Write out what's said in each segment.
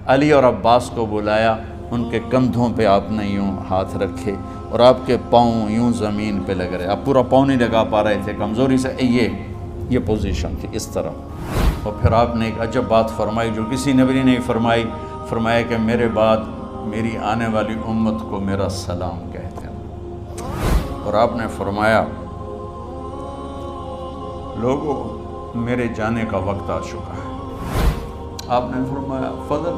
علی اور عباس کو بلایا، ان کے کندھوں پہ آپ نے یوں ہاتھ رکھے اور آپ کے پاؤں یوں زمین پہ لگ رہے، آپ پورا پاؤں نہیں لگا پا رہے تھے کمزوری سے، یہ پوزیشن تھی اس طرح۔ اور پھر آپ نے ایک عجب بات فرمائی جو کسی نبی نے نہیں فرمائی، فرمایا کہ میرے بعد میری آنے والی امت کو میرا سلام کہتے ہیں۔ اور آپ نے فرمایا لوگوں میرے جانے کا وقت آ چکا ہے۔ آپ نے فرمایا فضل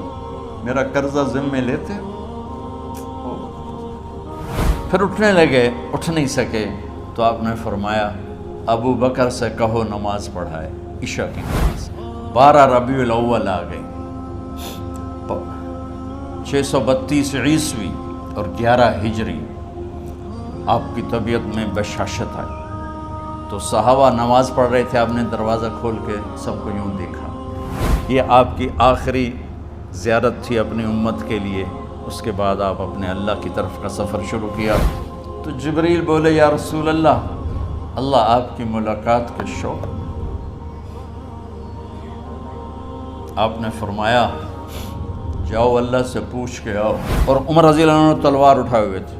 میرا قرضہ ذمے لیتے ہو؟ پھر اٹھنے لگے، اٹھ نہیں سکے تو آپ نے فرمایا ابو بکر سے کہو نماز پڑھائے، عشاء کی نماز۔ 12 ربیع الاول آ گئی، 632 عیسوی اور 11 ہجری، آپ کی طبیعت میں بشاشت آئی تو صحابہ نماز پڑھ رہے تھے، آپ نے دروازہ کھول کے سب کو یوں دیکھا۔ یہ آپ کی آخری زیارت تھی اپنی امت کے لیے، اس کے بعد آپ اپنے اللہ کی طرف کا سفر شروع کیا۔ تو جبریل بولے یا رسول اللہ، اللہ آپ کی ملاقات کے شوق۔ آپ نے فرمایا جاؤ اللہ سے پوچھ کے آؤ۔ اور عمر رضی اللہ عنہ تلوار اٹھائے ہوئے تھے،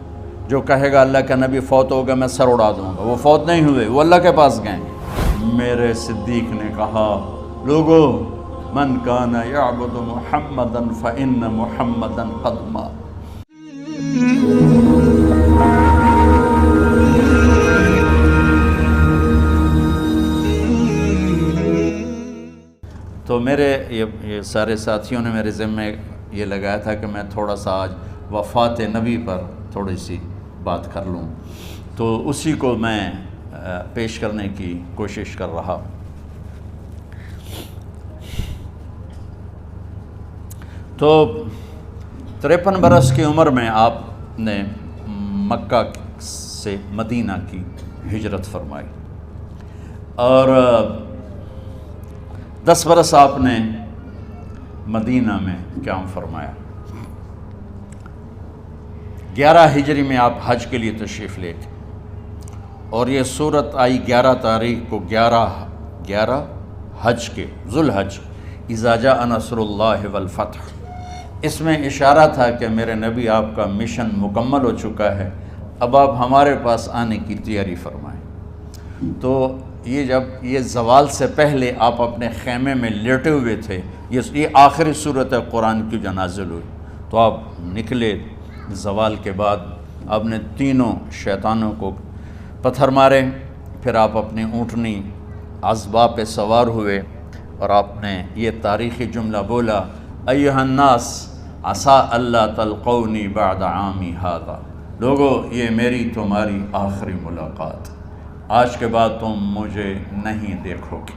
جو کہے گا اللہ کا نبی فوت ہو گیا میں سر اڑا دوں گا، وہ فوت نہیں ہوئے، وہ اللہ کے پاس گئے۔ میرے صدیق نے کہا لوگو من کان یعبد محمدا فإن محمدا قد مات۔ تو میرے یہ سارے ساتھیوں نے میرے ذمے یہ لگایا تھا کہ میں تھوڑا سا آج وفات نبی پر تھوڑی سی بات کر لوں، تو اسی کو میں پیش کرنے کی کوشش کر رہا ہوں۔ تو 53 برس کی عمر میں آپ نے مکہ سے مدینہ کی ہجرت فرمائی، اور 10 برس آپ نے مدینہ میں قیام فرمایا۔ 11 ہجری میں آپ حج کے لیے تشریف لے گئے، اور یہ صورت آئی 11 تاریخ کو، 11 حج کے، ذوالحج، اذا جاء نصر اللہ والفتح۔ اس میں اشارہ تھا کہ میرے نبی آپ کا مشن مکمل ہو چکا ہے، اب آپ ہمارے پاس آنے کی تیاری فرمائیں۔ تو یہ جب یہ زوال سے پہلے آپ اپنے خیمے میں لیٹے ہوئے تھے، یہ آخری صورت قرآن کی جو نازل ہوئی، تو آپ نکلے زوال کے بعد، آپ نے تینوں شیطانوں کو پتھر مارے، پھر آپ اپنی اونٹنی عذبہ پہ سوار ہوئے، اور آپ نے یہ تاریخی جملہ بولا ایھا الناس عسیٰ اللہ تلقونی بعد عامی ھذا، لوگو یہ میری تمہاری آخری ملاقات، آج کے بعد تم مجھے نہیں دیکھو گے۔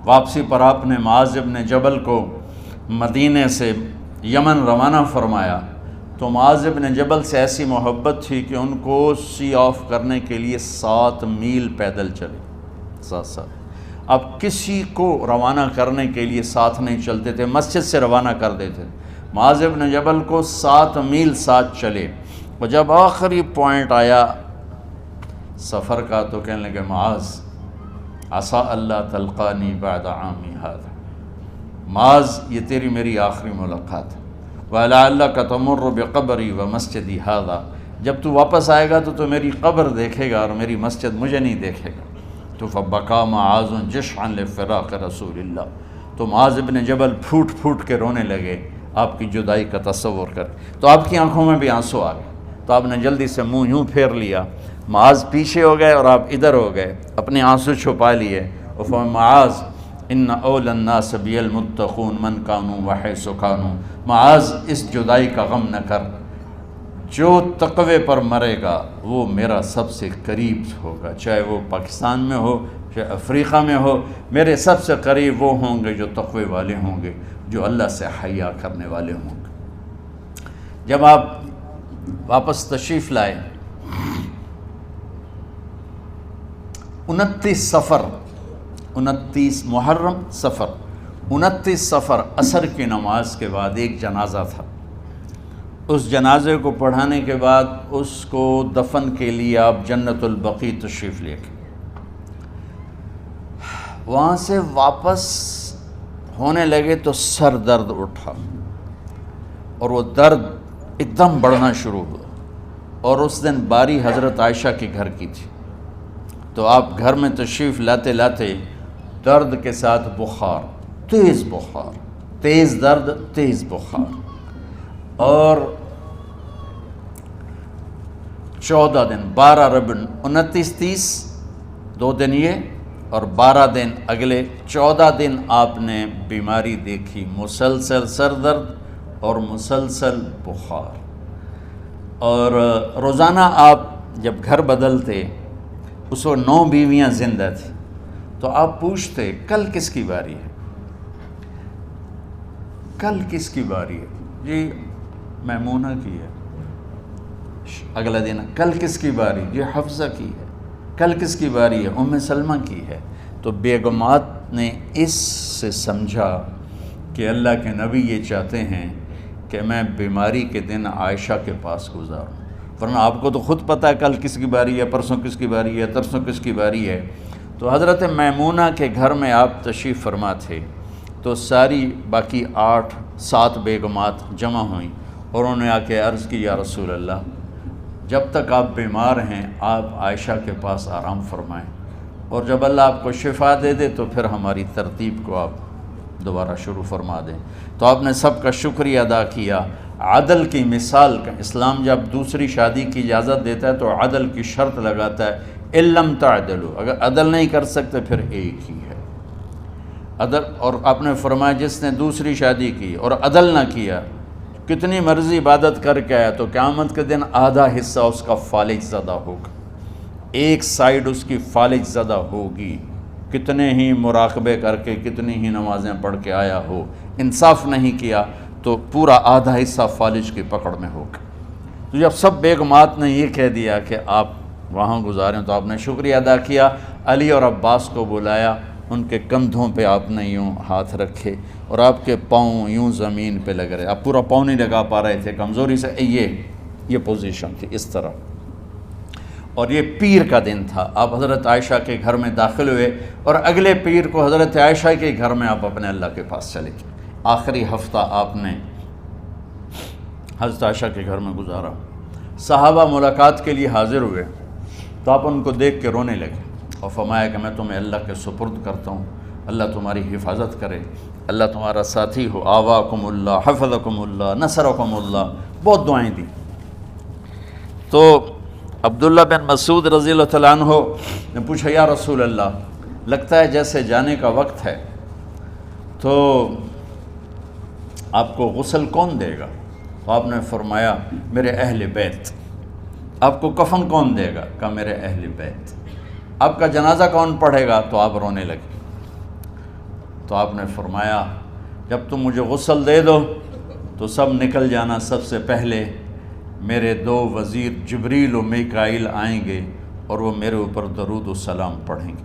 واپسی پر آپ نے معاذ بن جبل کو مدینے سے یمن روانہ فرمایا، تو معاذ بن جبل سے ایسی محبت تھی کہ ان کو سی آف کرنے کے لیے 7 میل پیدل چلے، 7۔ اب کسی کو روانہ کرنے کے لیے ساتھ نہیں چلتے تھے، مسجد سے روانہ کر دیتے تھے، معاذ بن جبل کو 7 میل ساتھ چلے، اور جب آخری پوائنٹ آیا سفر کا تو کہنے لگے معاذ عسیٰ اللہ تلقانی بعد عامی ھذا، معاذ یہ تیری میری آخری ملاقات ہے، وَلَعَلَّكَ تَمُرُّ بِقَبْرِي وَمَسْجِدِي ھذا، جب تو واپس آئے گا تو میری قبر دیکھے گا اور میری مسجد مجھے نہیں دیکھے گا۔ تو فَبَكَىٰ مُعَاذٌ جِشْعًا لِفِرَاقِ رسول اللہ، تو معاذ بن جبل پھوٹ پھوٹ کے رونے لگے آپ کی جدائی کا تصور کر، تو آپ کی آنکھوں میں بھی آنسو آ گئے، تو آپ نے جلدی سے منہ یوں پھیر لیا، معاذ پیچھے ہو گئے اور آپ ادھر ہو گئے، اپنے آنسو چھپا لیے، اور فرمایا معاذ ان اولی الناس بی المتقون من کانوا وحیث کانوا، معاذ اس جدائی کا غم نہ کر، جو تقوی پر مرے گا وہ میرا سب سے قریب ہوگا، چاہے وہ پاکستان میں ہو چاہے افریقہ میں ہو، میرے سب سے قریب وہ ہوں گے جو تقوی والے ہوں گے، جو اللہ سے حیا کرنے والے ہوں گے۔ جب آپ واپس تشریف لائے، 29 محرم صفر، 29 صفر عصر کی نماز کے بعد ایک جنازہ تھا، اس جنازے کو پڑھانے کے بعد اس کو دفن کے لیے آپ جنت البقیع تشریف لے گئے۔ وہاں سے واپس ہونے لگے تو سر درد اٹھا، اور وہ درد ایک دم بڑھنا شروع ہوا، اور اس دن باری حضرت عائشہ کے گھر کی تھی، تو آپ گھر میں تشریف لاتے لاتے درد کے ساتھ بخار، تیز درد، تیز بخار، اور 14 دن 12 ربیع 29 30 2 دن یہ اور 12 دن اگلے 14 دن آپ نے بیماری دیکھی، مسلسل سر درد اور مسلسل بخار۔ اور روزانہ آپ جب گھر بدلتے، اس وقت 9 بیویاں زندہ تھیں، تو آپ پوچھتے کل کس کی باری ہے، کل کس کی باری ہے؟ جی میمونہ کی ہے۔ اگلا دن کل کس کی باری؟ جی حفصہ کی ہے۔ کل کس کی باری ہے؟ ام سلمہ کی ہے۔ تو بیگمات نے اس سے سمجھا کہ اللہ کے نبی یہ چاہتے ہیں کہ میں بیماری کے دن عائشہ کے پاس گزاروں، ورنہ آپ کو تو خود پتہ ہے کل کس کی باری ہے، پرسوں کس کی باری ہے، ترسوں کس کی باری ہے۔ تو حضرت میمونہ کے گھر میں آپ تشریف فرما تھے، تو ساری باقی 7 بیگمات جمع ہوئیں اور انہوں نے آ کے عرض کی، یا رسول اللہ، جب تک آپ بیمار ہیں آپ عائشہ کے پاس آرام فرمائیں، اور جب اللہ آپ کو شفا دے دے تو پھر ہماری ترتیب کو آپ دوبارہ شروع فرما دیں۔ تو آپ نے سب کا شکریہ ادا کیا۔ عدل کی مثال کا اسلام جب دوسری شادی کی اجازت دیتا ہے تو عدل کی شرط لگاتا ہے، اِلَّمْ تَعْدِلُوا، اگر عدل نہیں کر سکتے پھر ایک ہی ہے عدل۔ اور آپ نے فرمایا جس نے دوسری شادی کی اور عدل نہ کیا، کتنی مرضی عبادت کر کے آیا، تو قیامت کے دن آدھا حصہ اس کا فالج زدہ ہوگا، ایک سائیڈ اس کی فالج زدہ ہوگی، کتنے ہی مراقبے کر کے کتنی ہی نمازیں پڑھ کے آیا ہو، انصاف نہیں کیا تو پورا آدھا حصہ فالج کی پکڑ میں ہوگا۔ تو جب سب بیگمات نے یہ کہہ دیا کہ آپ وہاں گزاریں، تو آپ نے شکریہ ادا کیا، علی اور عباس کو بلایا، ان کے کندھوں پہ آپ نے یوں ہاتھ رکھے اور آپ کے پاؤں یوں زمین پہ لگ رہے، آپ پورا پاؤں نہیں لگا پا رہے تھے کمزوری سے، یہ پوزیشن تھی اس طرح۔ اور یہ پیر کا دن تھا، آپ حضرت عائشہ کے گھر میں داخل ہوئے، اور اگلے پیر کو حضرت عائشہ کے گھر میں آپ اپنے اللہ کے پاس چلے گئے۔ آخری ہفتہ آپ نے حضرت عائشہ کے گھر میں گزارا۔ صحابہ ملاقات کے لیے حاضر ہوئے تو آپ ان کو دیکھ کے رونے لگے اور فرمایا کہ میں تمہیں اللہ کے سپرد کرتا ہوں، اللہ تمہاری حفاظت کرے، اللہ تمہارا ساتھی ہو، آواکم اللہ، حفظکم اللہ، نصرکم اللہ، بہت دعائیں دی۔ تو عبداللہ بن مسعود رضی اللہ تعالیٰ عنہ نے پوچھا، یا رسول اللہ، لگتا ہے جیسے جانے کا وقت ہے، تو آپ کو غسل کون دے گا؟ تو آپ نے فرمایا میرے اہل بیت۔ آپ کو کفن کون دے گا؟ کہا میرے اہل بیت۔ آپ کا جنازہ کون پڑھے گا؟ تو آپ رونے لگے۔ تو آپ نے فرمایا جب تم مجھے غسل دے دو تو سب نکل جانا، سب سے پہلے میرے 2 وزیر جبریل و میکائیل آئیں گے اور وہ میرے اوپر درود و سلام پڑھیں گے۔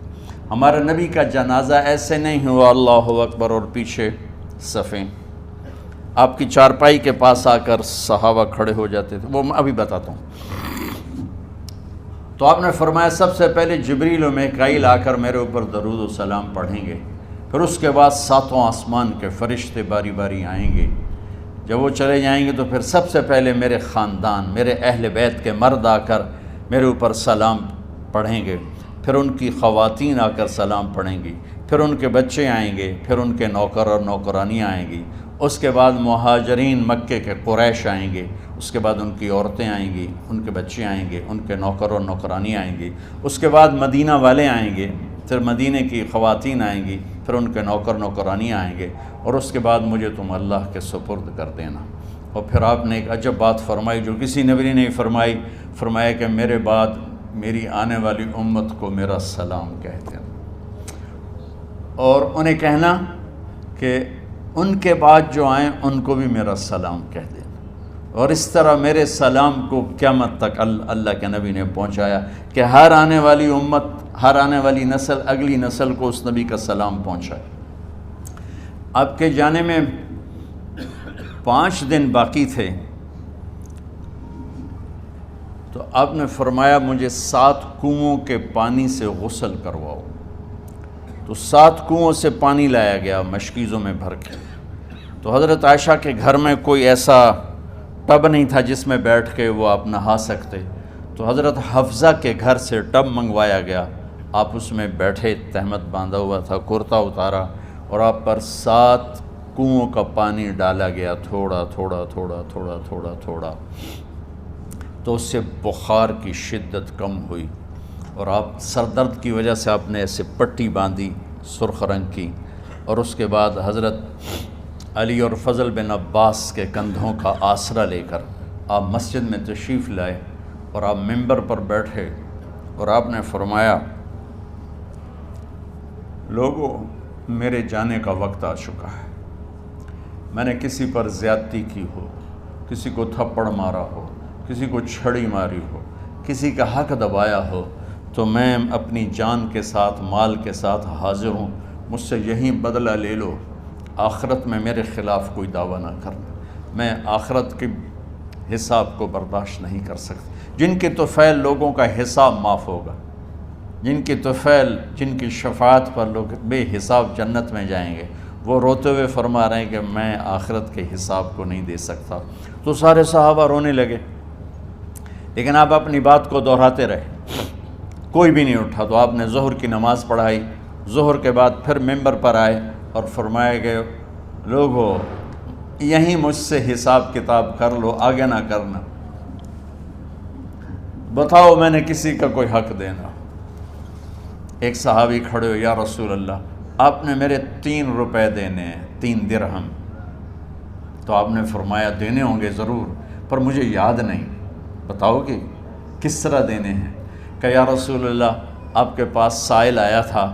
ہمارے نبی کا جنازہ ایسے نہیں ہوا اللہ اکبر اور پیچھے صفیں، آپ کی چارپائی کے پاس آ کر صحابہ کھڑے ہو جاتے تھے، وہ میں ابھی بتاتا ہوں۔ تو آپ نے فرمایا سب سے پہلے جبریل و میکائیل آ کر میرے اوپر درود و سلام پڑھیں گے، پھر اس کے بعد 7 آسمان کے فرشتے باری باری آئیں گے۔ جب وہ چلے جائیں گے تو پھر سب سے پہلے میرے خاندان، میرے اہل بیت کے مرد آ کر میرے اوپر سلام پڑھیں گے، پھر ان کی خواتین آ کر سلام پڑھیں گی، پھر ان کے بچے آئیں گے، پھر ان کے نوکر اور نوکرانی آئیں گی، اس کے بعد مہاجرین مکے کے قریش آئیں گے، اس کے بعد ان کی عورتیں آئیں گی، ان کے بچے آئیں گے، ان کے نوکر اور نوکرانی آئیں گی، اس کے بعد مدینہ والے آئیں گے، پھر مدینے کی خواتین آئیں گی، پھر ان کے نوکر نوکرانی آئیں گے، اور اس کے بعد مجھے تم اللہ کے سپرد کر دینا۔ اور پھر آپ نے ایک عجب بات فرمائی جو کسی نبی نے نہیں فرمائی، فرمایا کہ میرے بعد میری آنے والی امت کو میرا سلام کہہ دینا، اور انہیں کہنا کہ ان کے بعد جو آئیں ان کو بھی میرا سلام کہہ دینا۔ اور اس طرح میرے سلام کو قیامت تک اللہ کے نبی نے پہنچایا کہ ہر آنے والی امت، ہر آنے والی نسل، اگلی نسل کو اس نبی کا سلام پہنچائے۔ آپ کے جانے میں 5 دن باقی تھے، تو آپ نے فرمایا مجھے 7 کنوؤں کے پانی سے غسل کرواؤ۔ تو 7 کنوؤں سے پانی لایا گیا مشکیزوں میں بھر کے، تو حضرت عائشہ کے گھر میں کوئی ایسا ٹب نہیں تھا جس میں بیٹھ کے وہ آپ نہا سکتے، تو حضرت حفصہ کے گھر سے ٹب منگوایا گیا، آپ اس میں بیٹھے، تہمت باندھا ہوا تھا، کرتا اتارا، اور آپ پر 7 کنوؤں کا پانی ڈالا گیا، تھوڑا تھوڑا تھوڑا تھوڑا تھوڑا تھوڑا، تو اس سے بخار کی شدت کم ہوئی، اور آپ سر درد کی وجہ سے آپ نے ایسے پٹی باندھی سرخ رنگ کی، اور اس کے بعد حضرت علی اور فضل بن عباس کے کندھوں کا آسرا لے کر آپ مسجد میں تشریف لائے، اور آپ منبر پر بیٹھے، اور آپ نے فرمایا، لوگوں، میرے جانے کا وقت آ چکا ہے، میں نے کسی پر زیادتی کی ہو، کسی کو تھپڑ مارا ہو، کسی کو چھڑی ماری ہو، کسی کا حق دبایا ہو، تو میں اپنی جان کے ساتھ، مال کے ساتھ حاضر ہوں، مجھ سے یہیں بدلہ لے لو، آخرت میں میرے خلاف کوئی دعویٰ نہ کرنا، میں آخرت کے حساب کو برداشت نہیں کر سکتا۔ جن کے طفیل لوگوں کا حساب معاف ہوگا، جن کی طفیل، جن کی شفاعت پر لوگ بے حساب جنت میں جائیں گے، وہ روتے ہوئے فرما رہے ہیں کہ میں آخرت کے حساب کو نہیں دے سکتا۔ تو سارے صحابہ رونے لگے، لیکن آپ اپنی بات کو دہراتے رہے، کوئی بھی نہیں اٹھا۔ تو آپ نے ظہر کی نماز پڑھائی، ظہر کے بعد پھر ممبر پر آئے اور فرمایا کہ لوگو، یہیں مجھ سے حساب کتاب کر لو، آگے نہ کرنا، بتاؤ میں نے کسی کا کوئی حق دینا۔ ایک صحابی کھڑے ہو، یا رسول اللہ، آپ نے میرے 3 روپے دینے ہیں، 3 درہم۔ تو آپ نے فرمایا دینے ہوں گے ضرور، پر مجھے یاد نہیں، بتاؤ کہ کس طرح دینے ہیں؟ کہ یا رسول اللہ، آپ کے پاس سائل آیا تھا،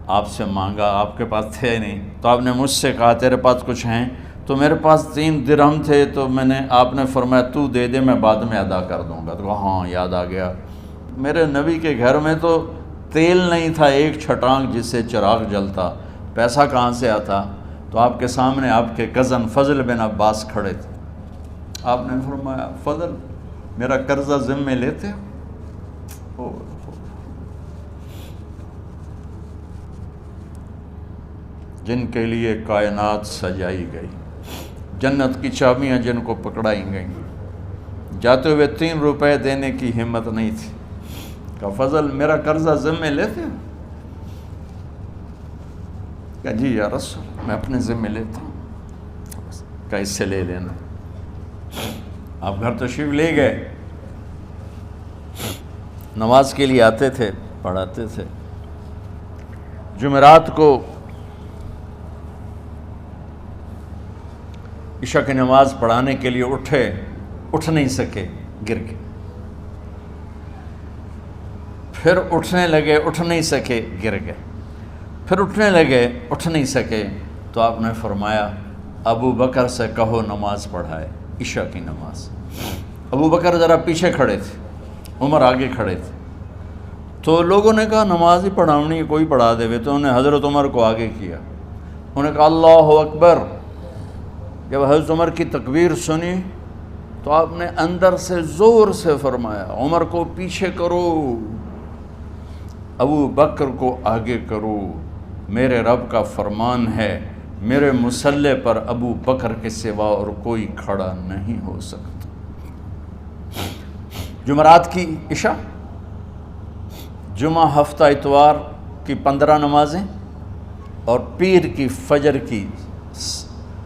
آپ سے مانگا، آپ کے پاس تھے نہیں، تو آپ نے مجھ سے کہا تیرے پاس کچھ ہیں؟ تو میرے پاس 3 درہم تھے، تو آپ نے فرمایا تو دے دے، میں بعد میں ادا کر دوں گا۔ تو کہا ہاں یاد آ گیا، میرے نبی کے گھر میں تو تیل نہیں تھا، ایک چھٹانگ جس سے چراغ جلتا، پیسہ کہاں سے آتا؟ تو آپ کے سامنے آپ کے کزن فضل بن عباس کھڑے تھے، آپ نے فرمایا فضل، میرا قرضہ ذمے لیتے ہو؟ جن کے لیے کائنات سجائی گئی، جنت کی چابیاں جن کو پکڑائی گئیں، جاتے ہوئے 3 روپے دینے کی ہمت نہیں تھی، کہ فضل میرا قرضہ ذمے لیتے ہو؟ کہ جی یا رسول، میں اپنے ذمے لیتا ہوں، کہ اس سے لے لینا۔ آپ گھر تشریف لے گئے، نماز کے لیے آتے تھے، پڑھاتے تھے۔ جمعرات کو عشاء کی نماز پڑھانے کے لیے اٹھ نہیں سکے، گر گئے، پھر اٹھنے لگے، اٹھ نہیں سکے، گر گئے، پھر اٹھنے لگے، اٹھ نہیں سکے، تو آپ نے فرمایا ابو بکر سے کہو نماز پڑھائے، عشاء کی نماز۔ ابو بکر ذرا پیچھے کھڑے تھے، عمر آگے کھڑے تھے، تو لوگوں نے کہا نماز ہی پڑھاونی، کوئی پڑھا دے، تو انہوں نے حضرت عمر کو آگے کیا، انہوں نے کہا اللہ اکبر۔ جب حضرت عمر کی تکبیر سنی تو آپ نے اندر سے زور سے فرمایا عمر کو پیچھے کرو، ابو بکر کو آگے کرو، میرے رب کا فرمان ہے، میرے مصلی پر ابو بکر کے سوا اور کوئی کھڑا نہیں ہو سکتا۔ جمعرات کی عشاء، جمعہ ہفتہ اتوار کی 15 نمازیں، اور پیر کی فجر کی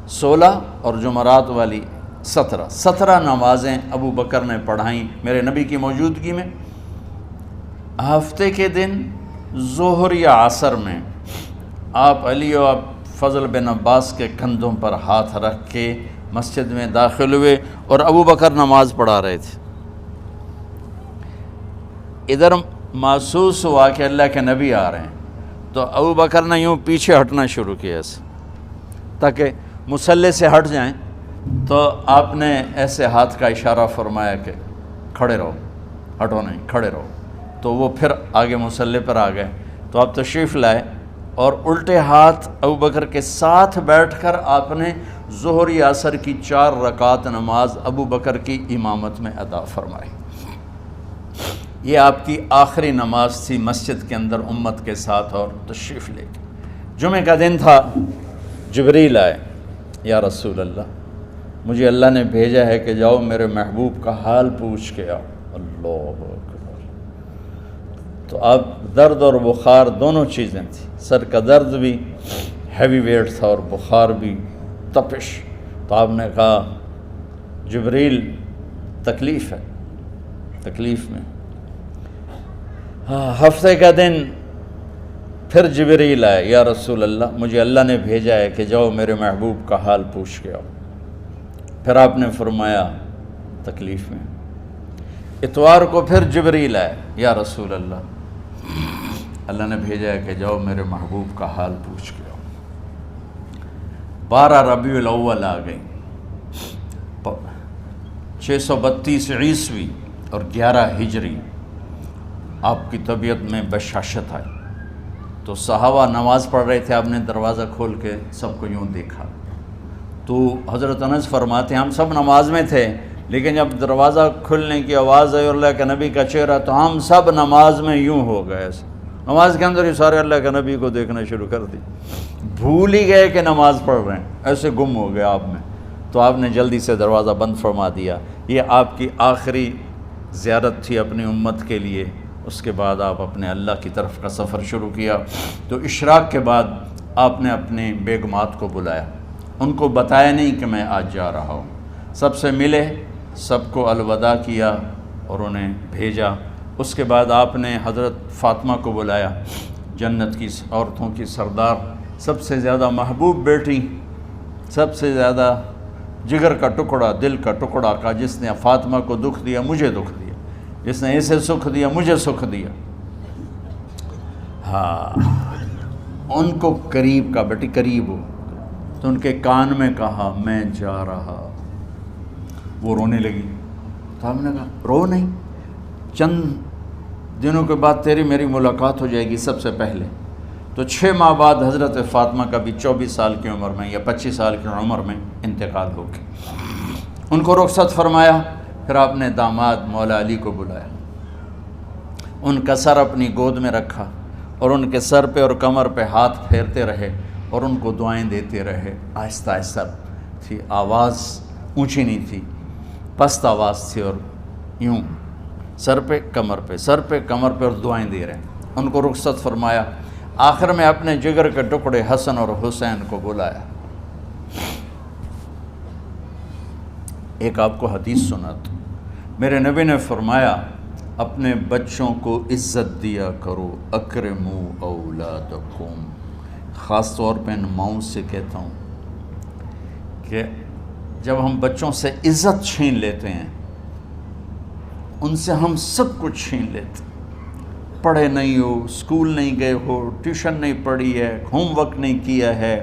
16 اور جمعرات والی 17 نمازیں ابو بکر نے پڑھائیں میرے نبی کی موجودگی میں۔ ہفتے کے دن ظہر یا عصر میں آپ علی و فضل بن عباس کے کندھوں پر ہاتھ رکھ کے مسجد میں داخل ہوئے اور ابو بکر نماز پڑھا رہے تھے۔ ادھر محسوس ہوا کہ اللہ کے نبی آ رہے ہیں، تو ابو بکر نے یوں پیچھے ہٹنا شروع کیا ایسے تاکہ مصلی سے ہٹ جائیں، تو آپ نے ایسے ہاتھ کا اشارہ فرمایا کہ کھڑے رہو، ہٹو نہیں، کھڑے رہو۔ تو وہ پھر آگے مصلی پر آ گئے، تو آپ تشریف لائے اور الٹے ہاتھ ابو بکر کے ساتھ بیٹھ کر آپ نے ظہر یا عصر کی 4 رکعت نماز ابو بکر کی امامت میں ادا فرمائی۔ یہ آپ کی آخری نماز تھی مسجد کے اندر امت کے ساتھ اور تشریف لے کے۔ جمعہ کا دن تھا، جبریل آئے، یا رسول اللہ مجھے اللہ نے بھیجا ہے کہ جاؤ میرے محبوب کا حال پوچھ کے آؤ۔ اللہ اکبر۔ تو اب درد اور بخار دونوں چیزیں تھیں، سر کا درد بھی ہیوی ویٹ تھا اور بخار بھی تپش۔ تو آپ نے کہا جبریل تکلیف ہے، تکلیف میں۔ ہفتے کا دن پھر جبریل آئے، یا رسول اللہ مجھے اللہ نے بھیجا ہے کہ جاؤ میرے محبوب کا حال پوچھ کے آؤ۔ پھر آپ نے فرمایا تکلیف میں۔ اتوار کو پھر جبریل آئے، یا رسول اللہ نے بھیجا ہے کہ جاؤ میرے محبوب کا حال پوچھ کے آؤ۔ 12 ربیع الاول آ گئی، 632 عیسوی اور 11 ہجری، آپ کی طبیعت میں بشاشت آئی۔ تو صحابہ نماز پڑھ رہے تھے، آپ نے دروازہ کھول کے سب کو یوں دیکھا۔ تو حضرت انس فرماتے ہیں ہم سب نماز میں تھے، لیکن جب دروازہ کھلنے کی آواز آئی اور اللہ کے نبی کا چہرہ، تو ہم سب نماز میں یوں ہو گئے، نماز کے اندر ہی سارے اللہ کے نبی کو دیکھنا شروع کر دی، بھول ہی گئے کہ نماز پڑھ رہے ہیں، ایسے گم ہو گئے آپ میں۔ تو آپ نے جلدی سے دروازہ بند فرما دیا۔ یہ آپ کی آخری زیارت تھی اپنی امت کے لیے۔ اس کے بعد آپ اپنے اللہ کی طرف کا سفر شروع کیا۔ تو اشراق کے بعد آپ نے اپنے بیگمات کو بلایا، ان کو بتایا نہیں کہ میں آج جا رہا ہوں، سب سے ملے، سب کو الوداع کیا اور انہیں بھیجا۔ اس کے بعد آپ نے حضرت فاطمہ کو بلایا، جنت کی عورتوں کی سردار، سب سے زیادہ محبوب بیٹی، سب سے زیادہ جگر کا ٹکڑا، دل کا ٹکڑا کا، جس نے فاطمہ کو دکھ دیا مجھے دکھ دیا، جس نے اسے سکھ دیا مجھے سکھ دیا۔ ہاں، ان کو قریب کا، بیٹی قریب ہو، تو ان کے کان میں کہا میں جا رہا۔ وہ رونے لگی، تو ہم نے کہا رو نہیں، چند دنوں کے بعد تیری میری ملاقات ہو جائے گی سب سے پہلے۔ تو 6 ماہ بعد حضرت فاطمہ کا بھی 24 سال کی عمر میں یا 25 سال کی عمر میں انتقال ہو گیا۔ ان کو رخصت فرمایا۔ پھر آپ نے داماد مولا علی کو بلایا، ان کا سر اپنی گود میں رکھا اور ان کے سر پہ اور کمر پہ ہاتھ پھیرتے رہے اور ان کو دعائیں دیتے رہے۔ آہستہ آہستہ تھی، آواز اونچی نہیں تھی، پست آواز تھی، اور یوں سر پہ کمر پہ، سر پہ کمر پہ، اور دعائیں دے رہے ہیں۔ ان کو رخصت فرمایا۔ آخر میں اپنے جگر کے ٹکڑے حسن اور حسین کو بلایا۔ ایک آپ کو حدیث سناتا، میرے نبی نے فرمایا اپنے بچوں کو عزت دیا کرو، اکرموا اولادکم۔ خاص طور پہ ان ماؤں سے کہتا ہوں کہ جب ہم بچوں سے عزت چھین لیتے ہیں، ان سے ہم سب کچھ چھین لیتے ہیں۔ پڑھے نہیں ہو، اسکول نہیں گئے ہو، ٹیوشن نہیں پڑھی ہے، ہوم ورک نہیں کیا ہے،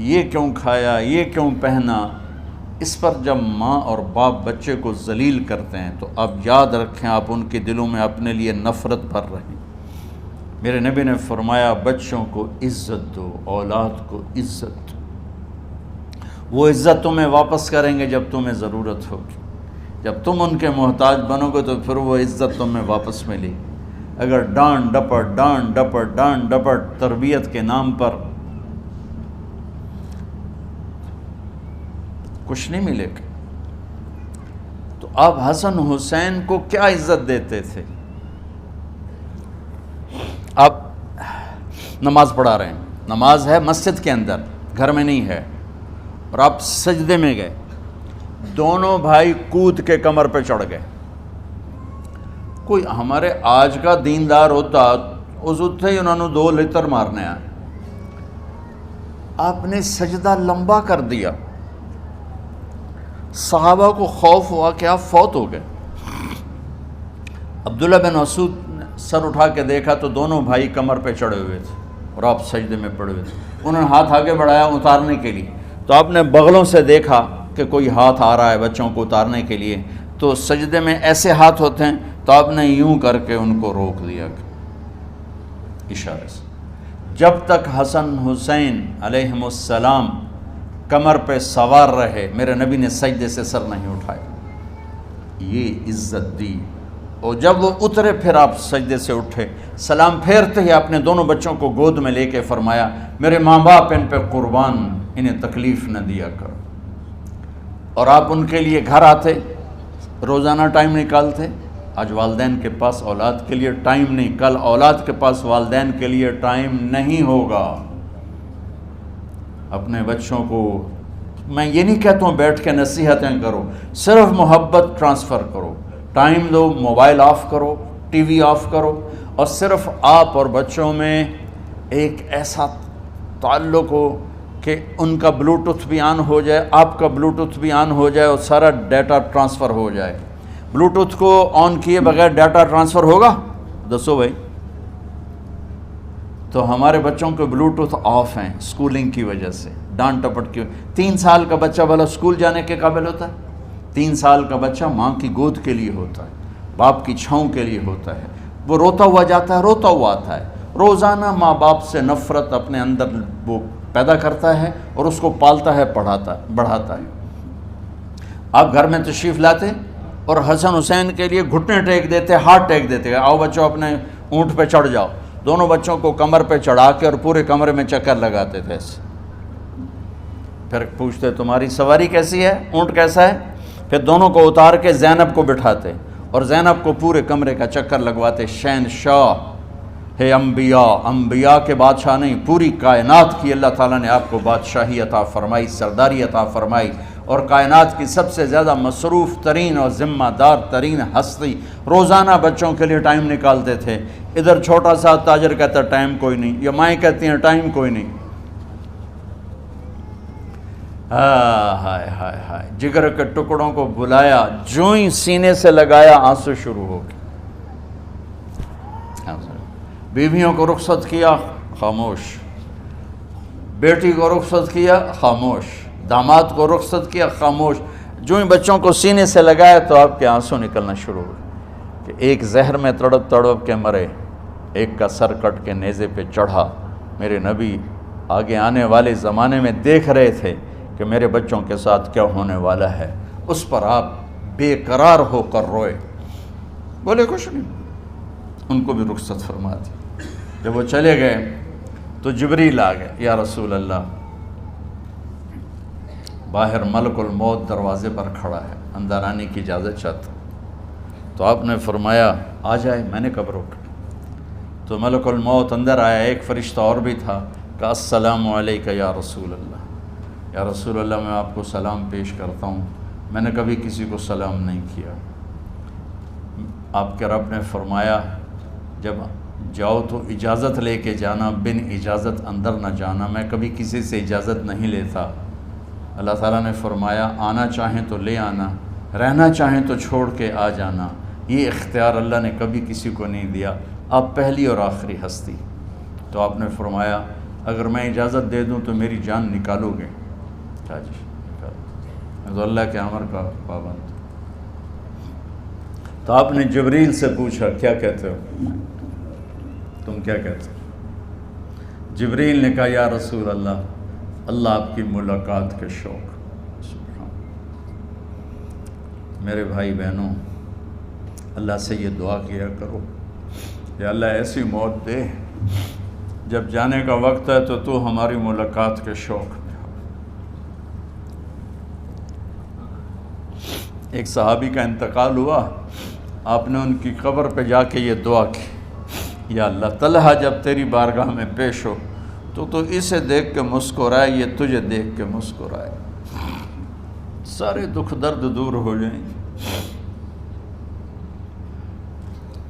یہ کیوں کھایا، یہ کیوں پہنا، اس پر جب ماں اور باپ بچے کو ذلیل کرتے ہیں تو آپ یاد رکھیں آپ ان کے دلوں میں اپنے لیے نفرت بھر رہے ہیں۔ میرے نبی نے فرمایا بچوں کو عزت دو، اولاد کو عزت دو، وہ عزت تمہیں واپس کریں گے جب تمہیں ضرورت ہوگی۔ جب تم ان کے محتاج بنو گے تو پھر وہ عزت تمہیں واپس ملے گی۔ اگر ڈانٹ ڈپٹ تربیت کے نام پر کچھ نہیں ملے گا۔ تو آپ حسن حسین کو کیا عزت دیتے تھے؟ آپ نماز پڑھا رہے ہیں، نماز ہے مسجد کے اندر، گھر میں نہیں ہے، اور آپ سجدے میں گئے، دونوں بھائی کود کے کمر پہ چڑھ گئے۔ کوئی ہمارے آج کا دیندار ہوتا اس اتھے ہی انہوں نے 2 لتر مارنے آئے، آپ نے سجدہ لمبا کر دیا۔ صحابہ کو خوف ہوا کہ آپ فوت ہو گئے۔ عبداللہ بن مسعود نے سر اٹھا کے دیکھا تو دونوں بھائی کمر پہ چڑھے ہوئے تھے اور آپ سجدے میں پڑے ہوئے تھے۔ انہوں نے ہاتھ آگے بڑھایا اتارنے کے لیے، تو آپ نے بغلوں سے دیکھا کہ کوئی ہاتھ آ رہا ہے بچوں کو اتارنے کے لیے، تو سجدے میں ایسے ہاتھ ہوتے ہیں، تو آپ نے یوں کر کے ان کو روک دیا اشارے سے۔ جب تک حسن حسین علیہم السلام کمر پہ سوار رہے میرے نبی نے سجدے سے سر نہیں اٹھایا، یہ عزت دی۔ اور جب وہ اترے پھر آپ سجدے سے اٹھے، سلام پھیرتے ہی آپ نے دونوں بچوں کو گود میں لے کے فرمایا میرے ماں باپ ان پہ قربان، انہیں تکلیف نہ دیا کرو۔ اور آپ ان کے لیے گھر آتے، روزانہ ٹائم نکالتے۔ آج والدین کے پاس اولاد کے لیے ٹائم نہیں، کل اولاد کے پاس والدین کے لیے ٹائم نہیں ہوگا۔ اپنے بچوں کو میں یہ نہیں کہتا ہوں بیٹھ کے نصیحتیں کرو، صرف محبت ٹرانسفر کرو، ٹائم دو، موبائل آف کرو، ٹی وی آف کرو، اور صرف آپ اور بچوں میں ایک ایسا تعلق ہو کہ ان کا بلوٹوتھ بھی آن ہو جائے، آپ کا بلوٹوتھ بھی آن ہو جائے، اور سارا ڈیٹا ٹرانسفر ہو جائے۔ بلوٹوتھ کو آن کیے بغیر ڈیٹا ٹرانسفر ہوگا؟ دسو بھائی۔ تو ہمارے بچوں کے بلوٹوتھ آف ہیں اسکولنگ کی وجہ سے، ڈانٹ ٹپٹ کی۔ 3 سال کا بچہ بھلا اسکول جانے کے قابل ہوتا ہے؟ 3 سال کا بچہ ماں کی گود کے لیے ہوتا ہے، باپ کی چھاؤں کے لیے ہوتا ہے، وہ روتا ہوا جاتا ہے، روتا ہوا آتا ہے، روزانہ ماں باپ سے نفرت اپنے اندر وہ پیدا کرتا ہے اور اس کو پالتا ہے، بڑھاتا ہے۔ آپ گھر میں تشریف لاتے اور حسن حسین کے لیے گھٹنے ٹیک دیتے، ہاتھ ٹیک دیتے، آؤ بچوں اپنے اونٹ پہ چڑھ جاؤ، دونوں بچوں کو کمر پہ چڑھا کے اور پورے کمرے میں چکر لگاتے تھے ایسے۔ پھر پوچھتے تمہاری سواری کیسی ہے، اونٹ کیسا ہے؟ پھر دونوں کو اتار کے زینب کو بٹھاتے اور زینب کو پورے کمرے کا چکر لگواتے۔ شہنشاہ ہے انبیاء کے بادشاہ نہیں، پوری کائنات کی اللہ تعالیٰ نے آپ کو بادشاہی عطا فرمائی، سرداری عطا فرمائی، اور کائنات کی سب سے زیادہ مصروف ترین اور ذمہ دار ترین ہستی روزانہ بچوں کے لیے ٹائم نکالتے تھے۔ ادھر چھوٹا سا تاجر کہتا ہے ٹائم کوئی نہیں، یا مائیں کہتی ہیں ٹائم کوئی نہیں۔ ہائے ہائے ہائے، جگر کے ٹکڑوں کو بلایا، جو ہی سینے سے لگایا آنسو شروع ہو گئے۔ بیویوں کو رخصت کیا، خاموش، بیٹی کو رخصت کیا، خاموش، داماد کو رخصت کیا، خاموش۔ جو ہی بچوں کو سینے سے لگایا تو آپ کے آنسو نکلنا شروع ہوئے کہ ایک زہر میں تڑپ تڑپ کے مرے، ایک کا سر کٹ کے نیزے پہ چڑھا۔ میرے نبی آگے آنے والے زمانے میں دیکھ رہے تھے کہ میرے بچوں کے ساتھ کیا ہونے والا ہے، اس پر آپ بے قرار ہو کر روئے، بولے کچھ نہیں، ان کو بھی رخصت فرما دی۔ جب وہ چلے گئے تو جبریل آ گئے، یا رسول اللہ، باہر ملک الموت دروازے پر کھڑا ہے، اندر آنے کی اجازت چاہتا۔ تو آپ نے فرمایا آ جائے، میں نے کب روکا؟ تو ملک الموت اندر آیا، ایک فرشتہ اور بھی تھا، کہا السلام علیکہ یا رسول اللہ، یا رسول اللہ میں آپ کو سلام پیش کرتا ہوں، میں نے کبھی کسی کو سلام نہیں کیا۔ آپ کے رب نے فرمایا جب جاؤ تو اجازت لے کے جانا، بن اجازت اندر نہ جانا، میں کبھی کسی سے اجازت نہیں لیتا۔ اللہ تعالیٰ نے فرمایا آنا چاہیں تو لے آنا، رہنا چاہیں تو چھوڑ کے آ جانا، یہ اختیار اللہ نے کبھی کسی کو نہیں دیا، آپ پہلی اور آخری ہستی۔ تو آپ نے فرمایا اگر میں اجازت دے دوں تو میری جان نکالو گے؟ کیا جی نکالو، میں تو اللہ کے امر کا پابند۔ تو آپ نے جبریل سے پوچھا کیا کہتے ہو، تم کیا کہتے ہو؟ جبریل نے کہا یا رسول اللہ، اللہ آپ کی ملاقات کے شوق۔ سبحان میرے بھائی بہنوں، اللہ سے یہ دعا کیا کرو کہ اللہ ایسی موت دے جب جانے کا وقت ہے تو ہماری ملاقات کے شوق میں ہو۔ ایک صحابی کا انتقال ہوا، آپ نے ان کی قبر پہ جا کے یہ دعا کی، یا اللہ طلحہ جب تیری بارگاہ میں پیش ہو تو اسے دیکھ کے مسکرائے، یہ تجھے دیکھ کے مسکرائے، سارے دکھ درد دور ہو جائیں۔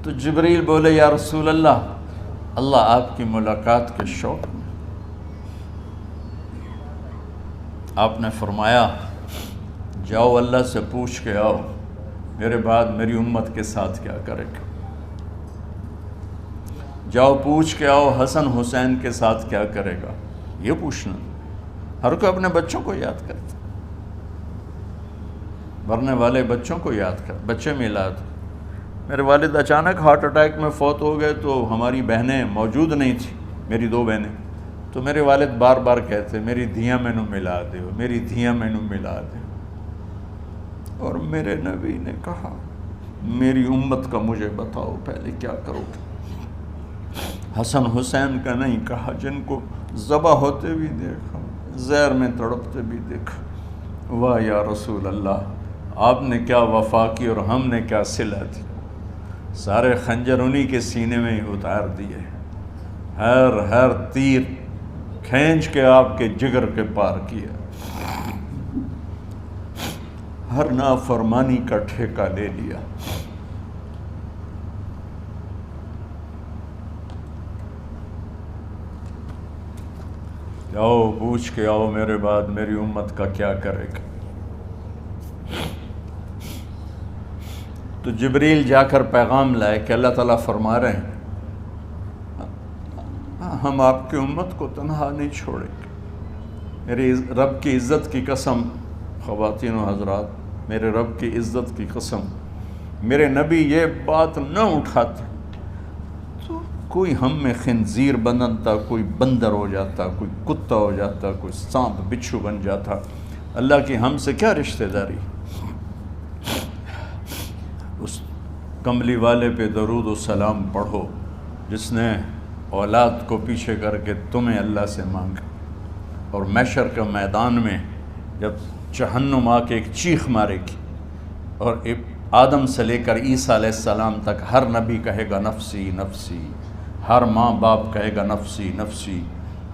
تو جبریل بولے یا رسول اللہ، اللہ آپ کی ملاقات کے شوق میں۔ آپ نے فرمایا جاؤ اللہ سے پوچھ کے آؤ میرے بعد میری امت کے ساتھ کیا کرے گا، جاؤ پوچھ کے آؤ حسن حسین کے ساتھ کیا کرے گا۔ یہ پوچھنا، ہر کوئی اپنے بچوں کو یاد کرتا، مرنے والے بچوں کو یاد کر، بچے میلاد۔ میرے والد اچانک ہارٹ اٹیک میں فوت ہو گئے تو ہماری بہنیں موجود نہیں تھیں، میری 2 بہنیں، تو میرے والد بار بار کہتے میری دھیاں مینوں ملا دیو، میری دھیاں مینوں ملا دیو۔ اور میرے نبی نے کہا میری امت کا مجھے بتاؤ پہلے کیا کرو گے۔ حسن حسین کا نہیں کہا، جن کو ذبح ہوتے بھی دیکھا، زہر میں تڑپتے بھی دیکھا۔ واہ یا رسول اللہ، آپ نے کیا وفا کی اور ہم نے کیا صلہ دی، سارے خنجر انہی کے سینے میں ہی اتار دیے، ہر تیر کھینچ کے آپ کے جگر کے پار کیا، ہر نافرمانی کا ٹھیکہ لے لیا۔ جاؤ پوچھ کے آؤ میرے بعد میری امت کا کیا کرے گا۔ تو جبریل جا کر پیغام لائے کہ اللہ تعالیٰ فرما رہے ہیں ہم آپ کی امت کو تنہا نہیں چھوڑیں گے۔ میرے رب کی عزت کی قسم، خواتین و حضرات، میرے رب کی عزت کی قسم، میرے نبی یہ بات نہ اٹھاتے تو کوئی ہم میں خنزیر بنتا، کوئی بندر ہو جاتا، کوئی کتا ہو جاتا، کوئی سانپ بچھو بن جاتا۔ اللہ کی ہم سے کیا رشتہ داری؟ اس کملی والے پہ درود و سلام پڑھو جس نے اولاد کو پیچھے کر کے تمہیں اللہ سے مانگا، اور محشر کے میدان میں جب جہنم آ کے ایک چیخ مارے گی اور آدم سے لے کر عیسیٰ علیہ السلام تک ہر نبی کہے گا نفسی نفسی، ہر ماں باپ کہے گا نفسی نفسی،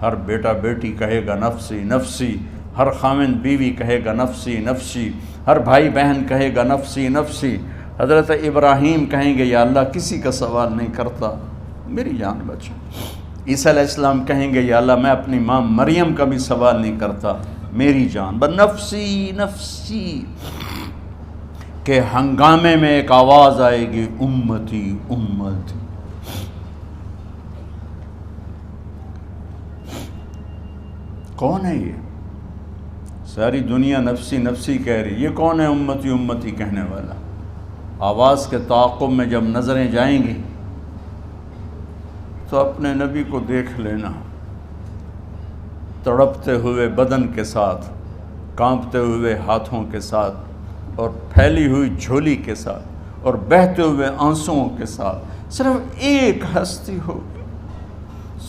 ہر بیٹا بیٹی کہے گا نفسی نفسی، ہر خاوند بیوی کہے گا نفسی نفسی، ہر بھائی بہن کہے گا نفسی نفسی۔ حضرت ابراہیم کہیں گے یا اللہ کسی کا سوال نہیں کرتا، میری جان بچا۔ عیسیٰ علیہ السلام کہیں گے یا اللہ میں اپنی ماں مریم کا بھی سوال نہیں کرتا، میری جان بس نفسی نفسی۔ کہ ہنگامے میں ایک آواز آئے گی امتی امتی۔ کون ہے یہ؟ ساری دنیا نفسی نفسی کہہ رہی، یہ کون ہے امتی امتی کہنے والا؟ آواز کے تعاقب میں جب نظریں جائیں گی تو اپنے نبی کو دیکھ لینا، تڑپتے ہوئے بدن کے ساتھ، کانپتے ہوئے ہاتھوں کے ساتھ، اور پھیلی ہوئی جھولی کے ساتھ، اور بہتے ہوئے آنسوؤں کے ساتھ، صرف ایک ہستی ہوگی،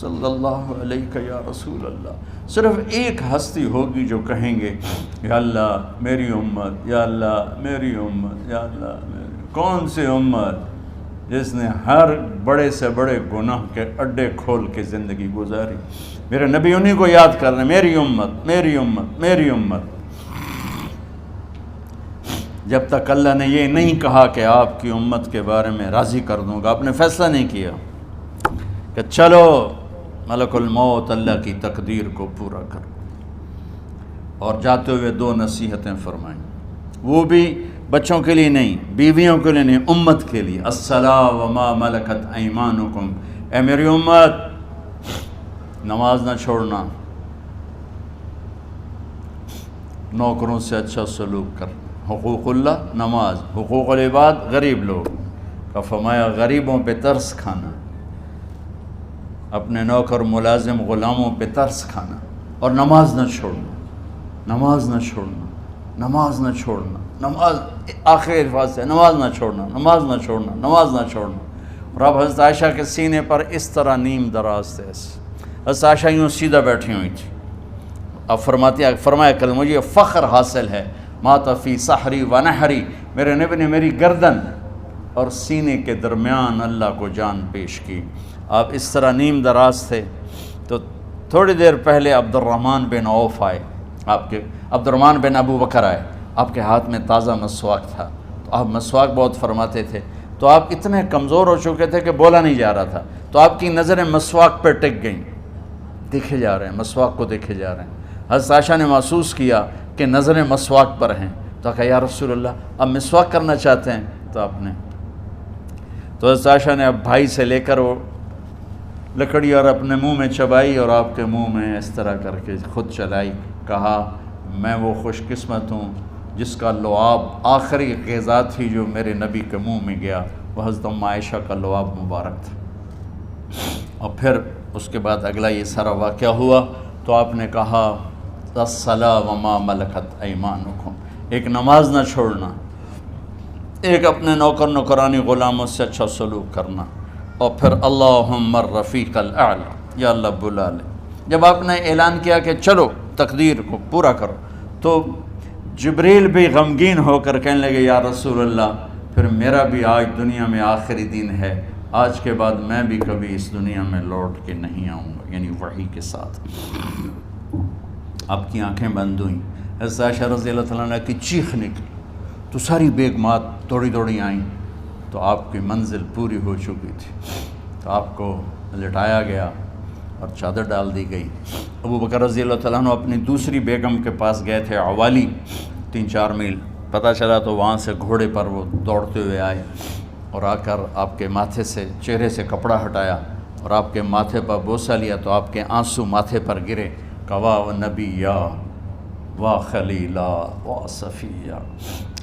صلی اللہ علیہ یا رسول اللہ، صرف ایک ہستی ہوگی جو کہیں گے یا اللہ میری امت، یا اللہ میری امت، یا اللہ میری۔ کون سی امت؟ جس نے ہر بڑے سے بڑے گناہ کے اڈے کھول کے زندگی گزاری۔ میرے نبی انہی کو یاد کر رہے ہیں، میری امت میری امت میری امت۔ جب تک اللہ نے یہ نہیں کہا کہ آپ کی امت کے بارے میں راضی کر دوں گا، آپ نے فیصلہ نہیں کیا کہ چلو ملک الموت اللہ کی تقدیر کو پورا کر، اور جاتے ہوئے دو نصیحتیں فرمائیں، وہ بھی بچوں کے لیے نہیں، بیویوں کے لیے نہیں، امت کے لیے۔ الصلاۃ وما ملکت ایمانکم، اے میری امت نماز نہ چھوڑنا، نوکروں سے اچھا سلوک کر، حقوق اللہ نماز، حقوق العباد غریب لوگ کا فرمایا غریبوں پہ ترس کھانا، اپنے نوکر ملازم غلاموں پہ ترس کھانا، اور نماز نہ چھوڑنا، نماز نہ چھوڑنا، نماز نہ چھوڑنا، نماز آخر الفاظ سے نماز نہ چھوڑنا، نماز نہ چھوڑنا، نماز نہ چھوڑنا۔ اور اب حضرت عائشہ کے سینے پر اس طرح نیم دراز تھے، حضرت عائشہ یوں سیدھا بیٹھی ہوئی تھی۔ اب فرمایا کل مجھے فخر حاصل ہے، مات فی سحری و نحری، میرے نبی نے میری گردن اور سینے کے درمیان اللہ کو جان پیش کی۔ آپ اس طرح نیم دراز تھے تو تھوڑی دیر پہلے عبد الرحمن بن عوف آئے، آپ کے عبد الرحمن بن ابو بکر آئے، آپ کے ہاتھ میں تازہ مسواک تھا، تو آپ مسواک بہت فرماتے تھے، تو آپ اتنے کمزور ہو چکے تھے کہ بولا نہیں جا رہا تھا، تو آپ کی نظریں مسواک پہ ٹک گئیں، دیکھے جا رہے ہیں، مسواک کو دیکھے جا رہے ہیں۔ حضرت عائشہ نے محسوس کیا کہ نظریں مسواک پر ہیں، تو کہا یا رسول اللہ اب مسواک کرنا چاہتے ہیں، تو آپ نے تو حضرت عائشہ نے اب بھائی سے لے کر وہ لکڑی اور اپنے منہ میں چبائی، اور آپ کے منہ میں اس طرح کر کے خود چلائی، کہا میں وہ خوش قسمت ہوں جس کا لعاب آخری غذا تھی جو میرے نبی کے منہ میں گیا، وہ حضرت ام عائشہ کا لعاب مبارک تھا۔ اور پھر اس کے بعد اگلا یہ سارا واقعہ ہوا، تو آپ نے کہا الصلاۃ وما ملکت ایمانکم، ایک نماز نہ چھوڑنا، ایک اپنے نوکر نوکرانی غلاموں سے اچھا سلوک کرنا، اور پھر اللہم الرفیق الاعلی، یا اللہ بلا لے۔ جب آپ نے اعلان کیا کہ چلو تقدیر کو پورا کرو۔ تو جبریل بھی غمگین ہو کر کہنے لگے یا رسول اللہ پھر میرا بھی آج دنیا میں آخری دن ہے، آج کے بعد میں بھی کبھی اس دنیا میں لوٹ کے نہیں آؤں گا، یعنی وحی کے ساتھ۔ آپ کی آنکھیں بند ہوئیں، حضرت عائشہ رضی اللہ تعالیٰ عنہ کی چیخ نکلی تو ساری بیگمات دوڑی دوڑی آئیں، تو آپ کی منزل پوری ہو چکی تھی، تو آپ کو لٹایا گیا اور چادر ڈال دی گئی۔ ابو بکر رضی اللہ تعالیٰ عنہ اپنی دوسری بیگم کے پاس گئے تھے عوالی، 3-4 میل، پتہ چلا تو وہاں سے گھوڑے پر وہ دوڑتے ہوئے آئے اور آ کر آپ کے ماتھے سے چہرے سے کپڑا ہٹایا اور آپ کے ماتھے پر بوسہ لیا تو آپ کے آنسو ماتھے پر گرے، کہ واہ نبیّا واہ خلیلا واہ صفیہ،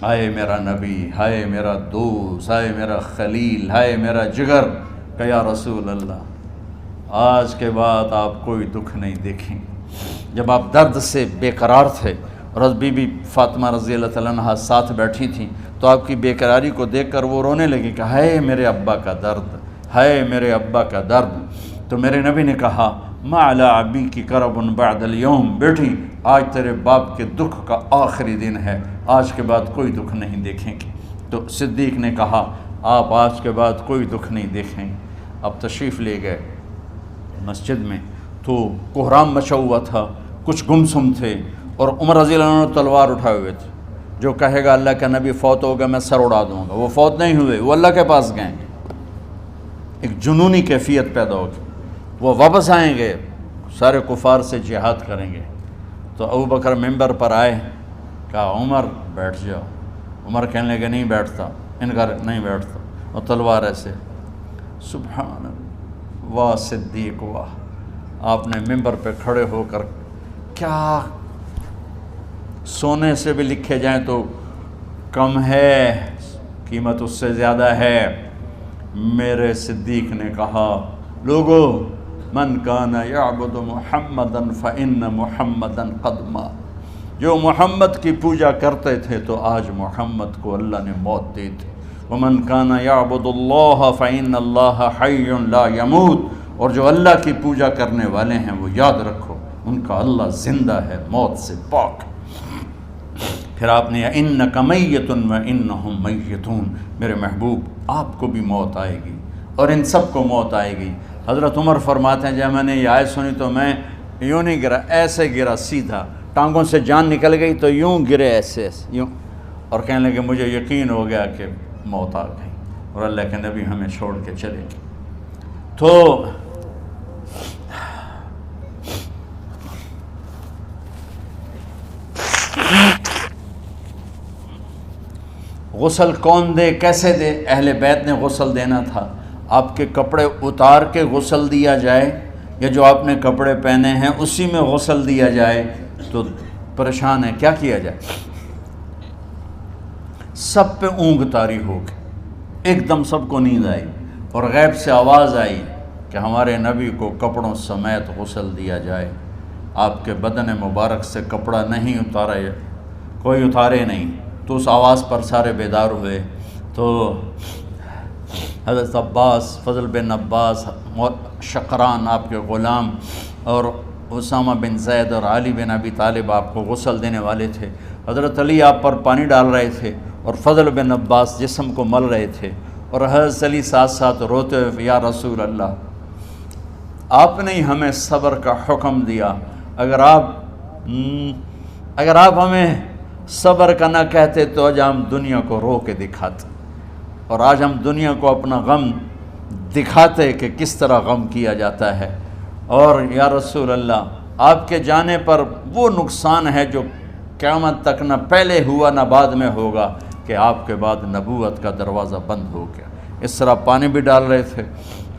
ہائے میرا نبی، ہائے میرا دوست، ہائے میرا خلیل، ہائے میرا جگر، کہ یا رسول اللہ آج کے بعد آپ کوئی دکھ نہیں دیکھیں۔ جب آپ درد سے بے قرار تھے اور بی بی فاطمہ رضی اللہ تعالیٰ عنہ ساتھ بیٹھی تھیں تو آپ کی بے قراری کو دیکھ کر وہ رونے لگی کہ ہائے میرے ابا کا درد، ہائے میرے ابا کا درد۔ تو میرے نبی نے کہا ما علی ابی کی کرب بعد اليوم، بیٹی آج تیرے باپ کے دکھ کا آخری دن ہے، آج کے بعد کوئی دکھ نہیں دیکھیں گے۔ تو صدیق نے کہا آپ آج کے بعد کوئی دکھ نہیں دیکھیں گے۔ اب تشریف لے گئے مسجد میں تو کوہرام مچا ہوا تھا، کچھ گمسم تھے اور عمر رضی اللہ عنہ تلوار اٹھائے ہوئے تھے، جو کہے گا اللہ کا نبی فوت ہوگا میں سر اڑا دوں گا، وہ فوت نہیں ہوئے، وہ اللہ کے پاس گئے، ایک جنونی کیفیت پیدا ہوگی، وہ واپس آئیں گے، سارے کفار سے جہاد کریں گے۔ تو ابو بکر ممبر پر آئے، کہا عمر بیٹھ جاؤ، عمر کہنے لگے نہیں بیٹھتا، انکار نہیں بیٹھتا، اور تلوار ایسے، سبحان اللہ، واہ صدیق واہ۔ آپ نے ممبر پہ کھڑے ہو کر کیا سونے سے بھی لکھے جائیں تو کم ہے، قیمت اس سے زیادہ ہے۔ میرے صدیق نے کہا لوگو من کان یعبد محمدا فإن محمدا قد مات، جو محمد کی پوجا کرتے تھے تو آج محمد کو اللہ نے موت دی تھی۔ ومن کان یعبد اللہ فإن اللہ حی لا یموت، اور جو اللہ کی پوجا کرنے والے ہیں وہ یاد رکھو ان کا اللہ زندہ ہے، موت سے پاک۔ پھر آپ نے اِنَّکَ مَیَّتٌ وَإِنَّهُمْ مَیَّتُونَ، میرے محبوب آپ کو بھی موت آئے گی اور ان سب کو موت آئے گی۔ حضرت عمر فرماتے ہیں جب میں نے یہ آیت سنی تو میں یوں نہیں گرا، ایسے گرا سیدھا، ٹانگوں سے جان نکل گئی تو یوں گرے ایسے یوں، اور کہنے لگے مجھے یقین ہو گیا کہ موت آ گئی اور اللہ کے نبی ہمیں چھوڑ کے چلے گئے۔ تو غسل کون دے، کیسے دے؟ اہل بیت نے غسل دینا تھا۔ آپ کے کپڑے اتار کے غسل دیا جائے یا جو آپ نے کپڑے پہنے ہیں اسی میں غسل دیا جائے تو پریشان ہے، کیا کیا جائے؟ سب پہ اونگ طاری ہو گئی، ایک دم سب کو نیند آئی اور غیب سے آواز آئی کہ ہمارے نبی کو کپڑوں سمیت غسل دیا جائے۔ آپ کے بدن مبارک سے کپڑا نہیں اتارا، کوئی اتارے نہیں، تو اس آواز پر سارے بیدار ہوئے۔ تو حضرت عباس، فضل بن عباس، شقران آپ کے غلام، اور اسامہ بن زید اور علی بن ابی طالب آپ کو غسل دینے والے تھے۔ حضرت علی آپ پر پانی ڈال رہے تھے اور فضل بن عباس جسم کو مل رہے تھے، اور حضرت علی ساتھ ساتھ روتے ہوئے یا رسول اللہ آپ نے ہمیں صبر کا حکم دیا، اگر آپ ہمیں صبر کا نہ کہتے تو آج ہم دنیا کو رو کے دکھاتے، اور آج ہم دنیا کو اپنا غم دکھاتے کہ کس طرح غم کیا جاتا ہے۔ اور یا رسول اللہ آپ کے جانے پر وہ نقصان ہے جو قیامت تک نہ پہلے ہوا نہ بعد میں ہوگا، کہ آپ کے بعد نبوت کا دروازہ بند ہو گیا۔ اس طرح پانی بھی ڈال رہے تھے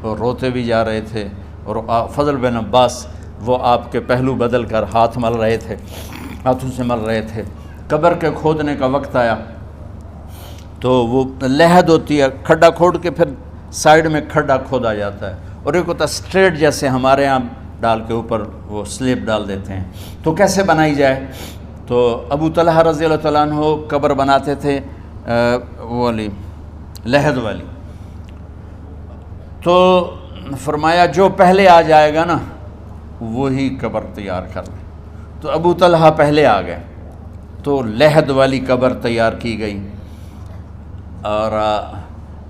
اور روتے بھی جا رہے تھے، اور فضل بن عباس وہ آپ کے پہلو بدل کر ہاتھ مل رہے تھے، ہاتھوں سے مل رہے تھے۔ قبر کے کھودنے کا وقت آیا تو وہ لحد ہوتی ہے، کھڈا کھود کے پھر سائیڈ میں کھڈا کھودا جاتا ہے، اور ایک ہوتا اسٹریٹ جیسے ہمارے ہاں ڈال کے اوپر وہ سلیب ڈال دیتے ہیں، تو کیسے بنائی جائے؟ تو ابو طلحہ رضی اللہ تعالیٰ عنہ قبر بناتے تھے وہ والی لحد والی، تو فرمایا جو پہلے آ جائے گا نا وہی قبر تیار کر لیں۔ تو ابو طلحہ پہلے آ گئے، تو لحد والی قبر تیار کی گئی، اور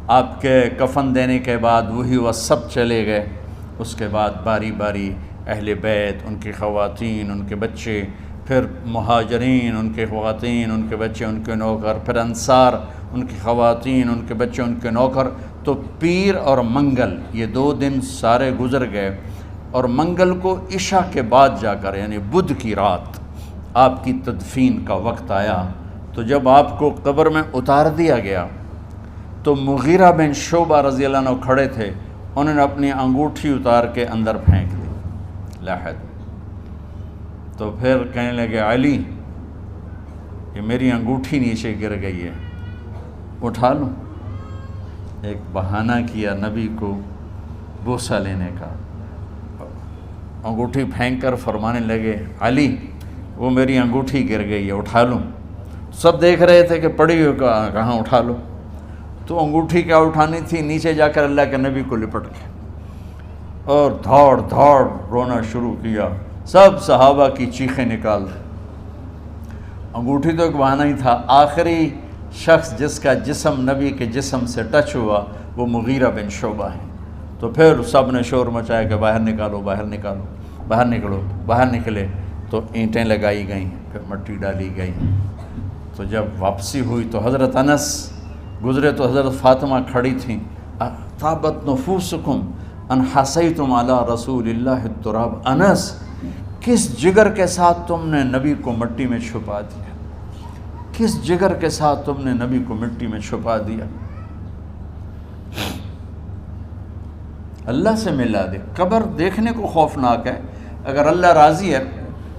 آپ کے کفن دینے کے بعد وہی وہ سب چلے گئے۔ اس کے بعد باری باری اہل بیت، ان کی خواتین، ان کے بچے، پھر مہاجرین، ان کے خواتین، ان کے بچے، ان کے نوکر، پھر انصار، ان کی خواتین، ان کے بچے، ان کے نوکر۔ تو پیر اور منگل یہ 2 دن سارے گزر گئے، اور منگل کو عشاء کے بعد جا کر یعنی بدھ کی رات آپ کی تدفین کا وقت آیا۔ تو جب آپ کو قبر میں اتار دیا گیا تو مغیرہ بن شعبہ رضی اللہ عنہ کھڑے تھے، انہوں نے اپنی انگوٹھی اتار کے اندر پھینک دی لحد۔ تو پھر کہنے لگے علی کہ میری انگوٹھی نیچے گر گئی ہے، اٹھا لوں۔ ایک بہانہ کیا نبی کو بوسہ لینے کا، انگوٹھی پھینک کر فرمانے لگے علی وہ میری انگوٹھی گر گئی ہے، اٹھا لوں۔ سب دیکھ رہے تھے کہ پڑی ہوئی کہاں اٹھا لو۔ تو انگوٹھی کیا اٹھانی تھی، نیچے جا کر اللہ کے نبی کو لپٹ کے اور دھاڑ دھاڑ رونا شروع کیا، سب صحابہ کی چیخیں نکال دی۔ انگوٹھی تو ایک بہانہ ہی تھا، آخری شخص جس کا جسم نبی کے جسم سے ٹچ ہوا وہ مغیرہ بن شعبہ ہے۔ تو پھر سب نے شور مچایا کہ باہر نکالو، باہر نکالو، باہر نکلو۔ باہر نکلے تو اینٹیں لگائی گئیں، پھر مٹی ڈالی گئی۔ تو جب واپسی ہوئی تو حضرت انس گزرے تو حضرت فاطمہ کھڑی تھیں، طابت نفوسکم ان حسیتم علی رسول اللہ التراب۔ انس کس جگر کے ساتھ تم نے نبی کو مٹی میں چھپا دیا، کس جگر کے ساتھ تم نے نبی کو مٹی میں چھپا دیا۔ اللہ سے ملا دے۔ قبر دیکھنے کو خوفناک ہے، اگر اللہ راضی ہے،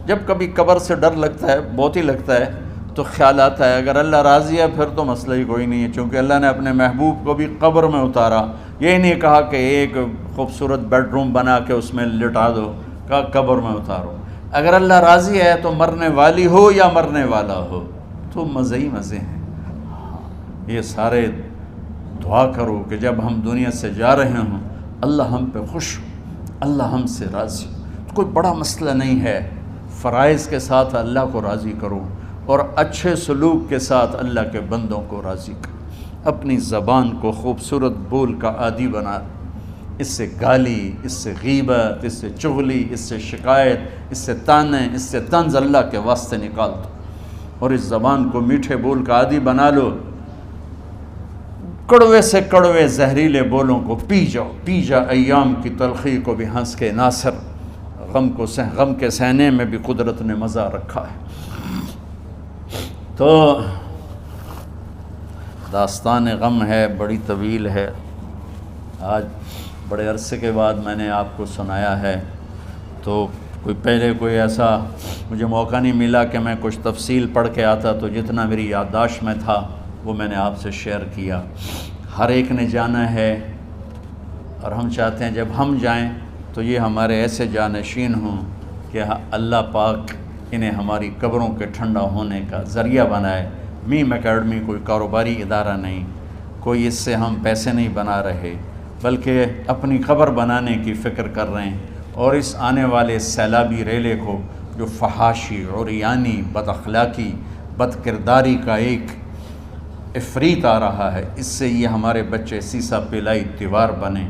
جب کبھی قبر سے ڈر لگتا ہے، بہت ہی لگتا ہے، تو خیال آتا ہے اگر اللہ راضی ہے پھر تو مسئلہ ہی کوئی نہیں ہے، چونکہ اللہ نے اپنے محبوب کو بھی قبر میں اتارا۔ یہ نہیں کہا کہ ایک خوبصورت بیڈ روم بنا کے اس میں لٹا دو، کہا قبر میں اتارو۔ اگر اللہ راضی ہے تو مرنے والی ہو یا مرنے والا ہو تو مزے ہی مزے ہیں۔ یہ سارے دعا کرو کہ جب ہم دنیا سے جا رہے ہوں اللہ ہم پہ خوش ہو، اللہ ہم سے راضی ہو۔ کوئی بڑا مسئلہ نہیں ہے، فرائض کے ساتھ اللہ کو راضی کرو اور اچھے سلوک کے ساتھ اللہ کے بندوں کو راضی کرو۔ اپنی زبان کو خوبصورت بول کا عادی بنا، اس سے گالی، اس سے غیبت، اس سے چغلی، اس سے شکایت، اس سے تانے، اس سے طنز اللہ کے واسطے نکال دو، اور اس زبان کو میٹھے بول کا عادی بنا لو۔ کڑوے سے کڑوے زہریلے بولوں کو پی جاؤ، پی جا ایام کی تلخی کو بھی ہنس کے ناصر، غم کے سہنے میں بھی قدرت نے مزہ رکھا ہے۔ تو داستان غم ہے، بڑی طویل ہے، آج بڑے عرصے کے بعد میں نے آپ کو سنایا ہے، تو پہلے کوئی ایسا مجھے موقع نہیں ملا کہ میں کچھ تفصیل پڑھ کے آتا، تو جتنا میری یادداشت میں تھا وہ میں نے آپ سے شیئر کیا۔ ہر ایک نے جانا ہے، اور ہم چاہتے ہیں جب ہم جائیں تو یہ ہمارے ایسے جانشین ہوں کہ اللہ پاک انہیں ہماری قبروں کے ٹھنڈا ہونے کا ذریعہ بنائے۔ میم اکیڈمی کوئی کاروباری ادارہ نہیں، کوئی اس سے ہم پیسے نہیں بنا رہے، بلکہ اپنی قبر بنانے کی فکر کر رہے ہیں، اور اس آنے والے سیلابی ریلے کو جو فحاشی، عریانی، بد اخلاقی، بد کرداری کا ایک افریت آ رہا ہے، اس سے یہ ہمارے بچے سیسا پلائی دیوار بنیں۔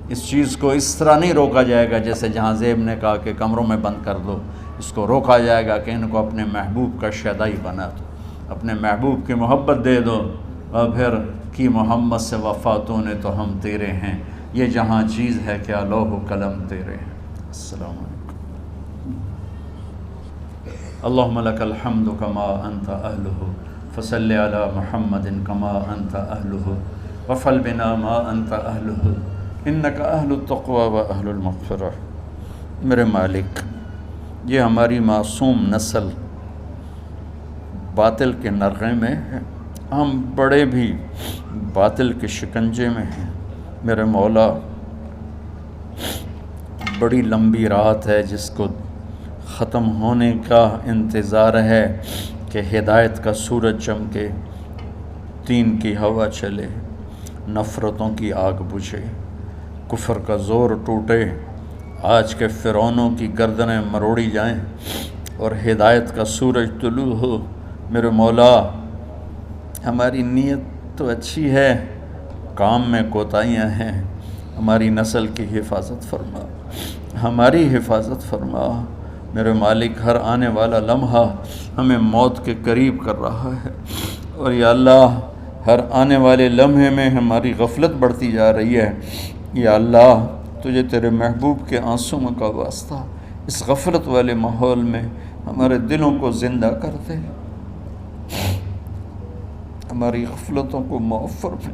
اس چیز کو اس طرح نہیں روکا جائے گا جیسے جہاں زیب نے کہا کہ کمروں میں بند کر دو، اس کو روکا جائے گا کہ ان کو اپنے محبوب کا شیدائی بنا دو، اپنے محبوب کی محبت دے دو، اور پھر کی محمد سے وفاتوں نے تو ہم تیرے ہیں، یہ جہاں چیز ہے کیا لوح و قلم تیرے ہیں۔ السلام علیکم۔ اللہم لک الحمد کما انت اہلہ فصل علی محمد کما انت اہلہ وفل بنا ما انت اہلہ انک اہل التقوی و اہل المغفرہ۔ میرے مالک، یہ ہماری معصوم نسل باطل کے نرغے میں ہے، ہم بڑے بھی باطل کے شکنجے میں ہیں۔ میرے مولا، بڑی لمبی رات ہے جس کو ختم ہونے کا انتظار ہے کہ ہدایت کا سورج چمکے، دین کی ہوا چلے، نفرتوں کی آگ بجھے، کفر کا زور ٹوٹے، آج کے فرعونوں کی گردنیں مروڑی جائیں، اور ہدایت کا سورج طلوع ہو۔ میرے مولا ہماری نیت تو اچھی ہے، کام میں کوتاہیاں ہیں، ہماری نسل کی حفاظت فرما، ہماری حفاظت فرما۔ میرے مالک ہر آنے والا لمحہ ہمیں موت کے قریب کر رہا ہے، اور یا اللہ ہر آنے والے لمحے میں ہماری غفلت بڑھتی جا رہی ہے۔ یا اللہ تجھے تیرے محبوب کے آنسوؤں کا واسطہ اس غفلت والے ماحول میں ہمارے دلوں کو زندہ کر دے، ہماری غفلتوں کو معاف فرما۔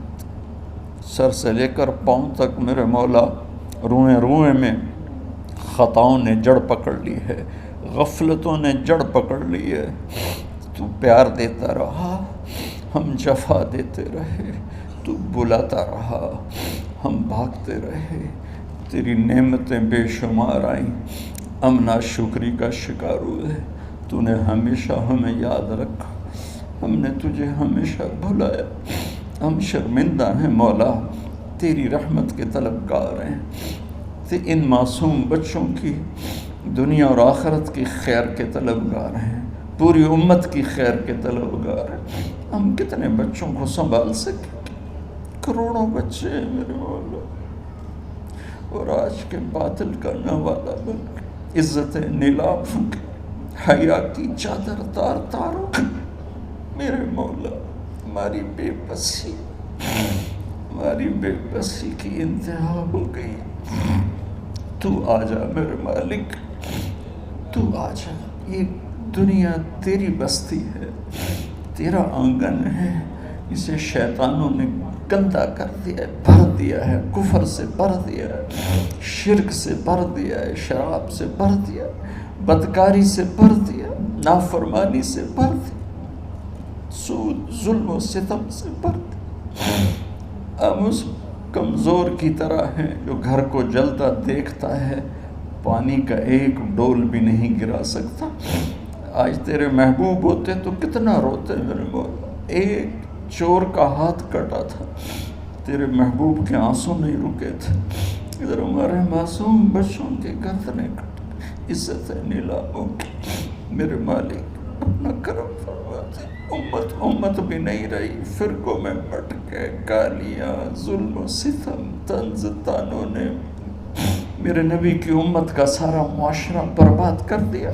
سر سے لے کر پاؤں تک میرے مولا روئیں روئیں میں خطاؤں نے جڑ پکڑ لی ہے، غفلتوں نے جڑ پکڑ لی ہے۔ تو پیار دیتا رہا، ہم جفا دیتے رہے، تو بلاتا رہا، ہم بھاگتے رہے۔ تیری نعمتیں بے شمار آئیں، ہم ناشکری کا شکار ہوئے۔ تو نے ہمیشہ ہمیں یاد رکھا، ہم نے تجھے ہمیشہ بھلایا۔ ہم شرمندہ ہیں مولا، تیری رحمت کے طلبگار ہیں، ان معصوم بچوں کی دنیا اور آخرت کی خیر کے طلبگار ہیں، پوری امت کی خیر کے طلبگار ہیں۔ ہم کتنے بچوں کو سنبھال سکیں؟ کروڑوں بچے ہیں میرے مولا، اور آج کے باطل کا نوالا بن کے عزتیں نیلام ہو کے حیا کی چادر تار تار ہو کے میرے مولا ہماری بے بسی کی انتہا ہو گئی۔ تو آجا میرے مالک، تو آجا۔ یہ دنیا تیری بستی ہے، تیرا آنگن ہے، اسے شیطانوں نے گندا کر دیا ہے، بھر دیا ہے، کفر سے بھر دیا ہے، شرک سے بھر دیا ہے، شراب سے بھر دیا ہے، بدکاری سے بھر دیا، نافرمانی سے بھر دیا، سود ظلم و ستم سے بھر دیا۔ ہم اس کمزور کی طرح ہیں جو گھر کو جلتا دیکھتا ہے، پانی کا ایک ڈول بھی نہیں گرا سکتا۔ آج تیرے محبوب ہوتے تو کتنا روتے میرے مولا۔ ایک چور کا ہاتھ کٹا تھا، تیرے محبوب کے آنسو نہیں رکے تھے۔ ادھر ہمارے معصوم بچوں کے گردنیں کٹ، عزتیں نیلاموں کی۔ میرے مالک اپنا کرم فرماتے، امت بھی نہیں رہی، فرقوں میں بٹ کے گالیاں، ظلم و ستم، طنز تانوں نے میرے نبی کی امت کا سارا معاشرہ برباد کر دیا،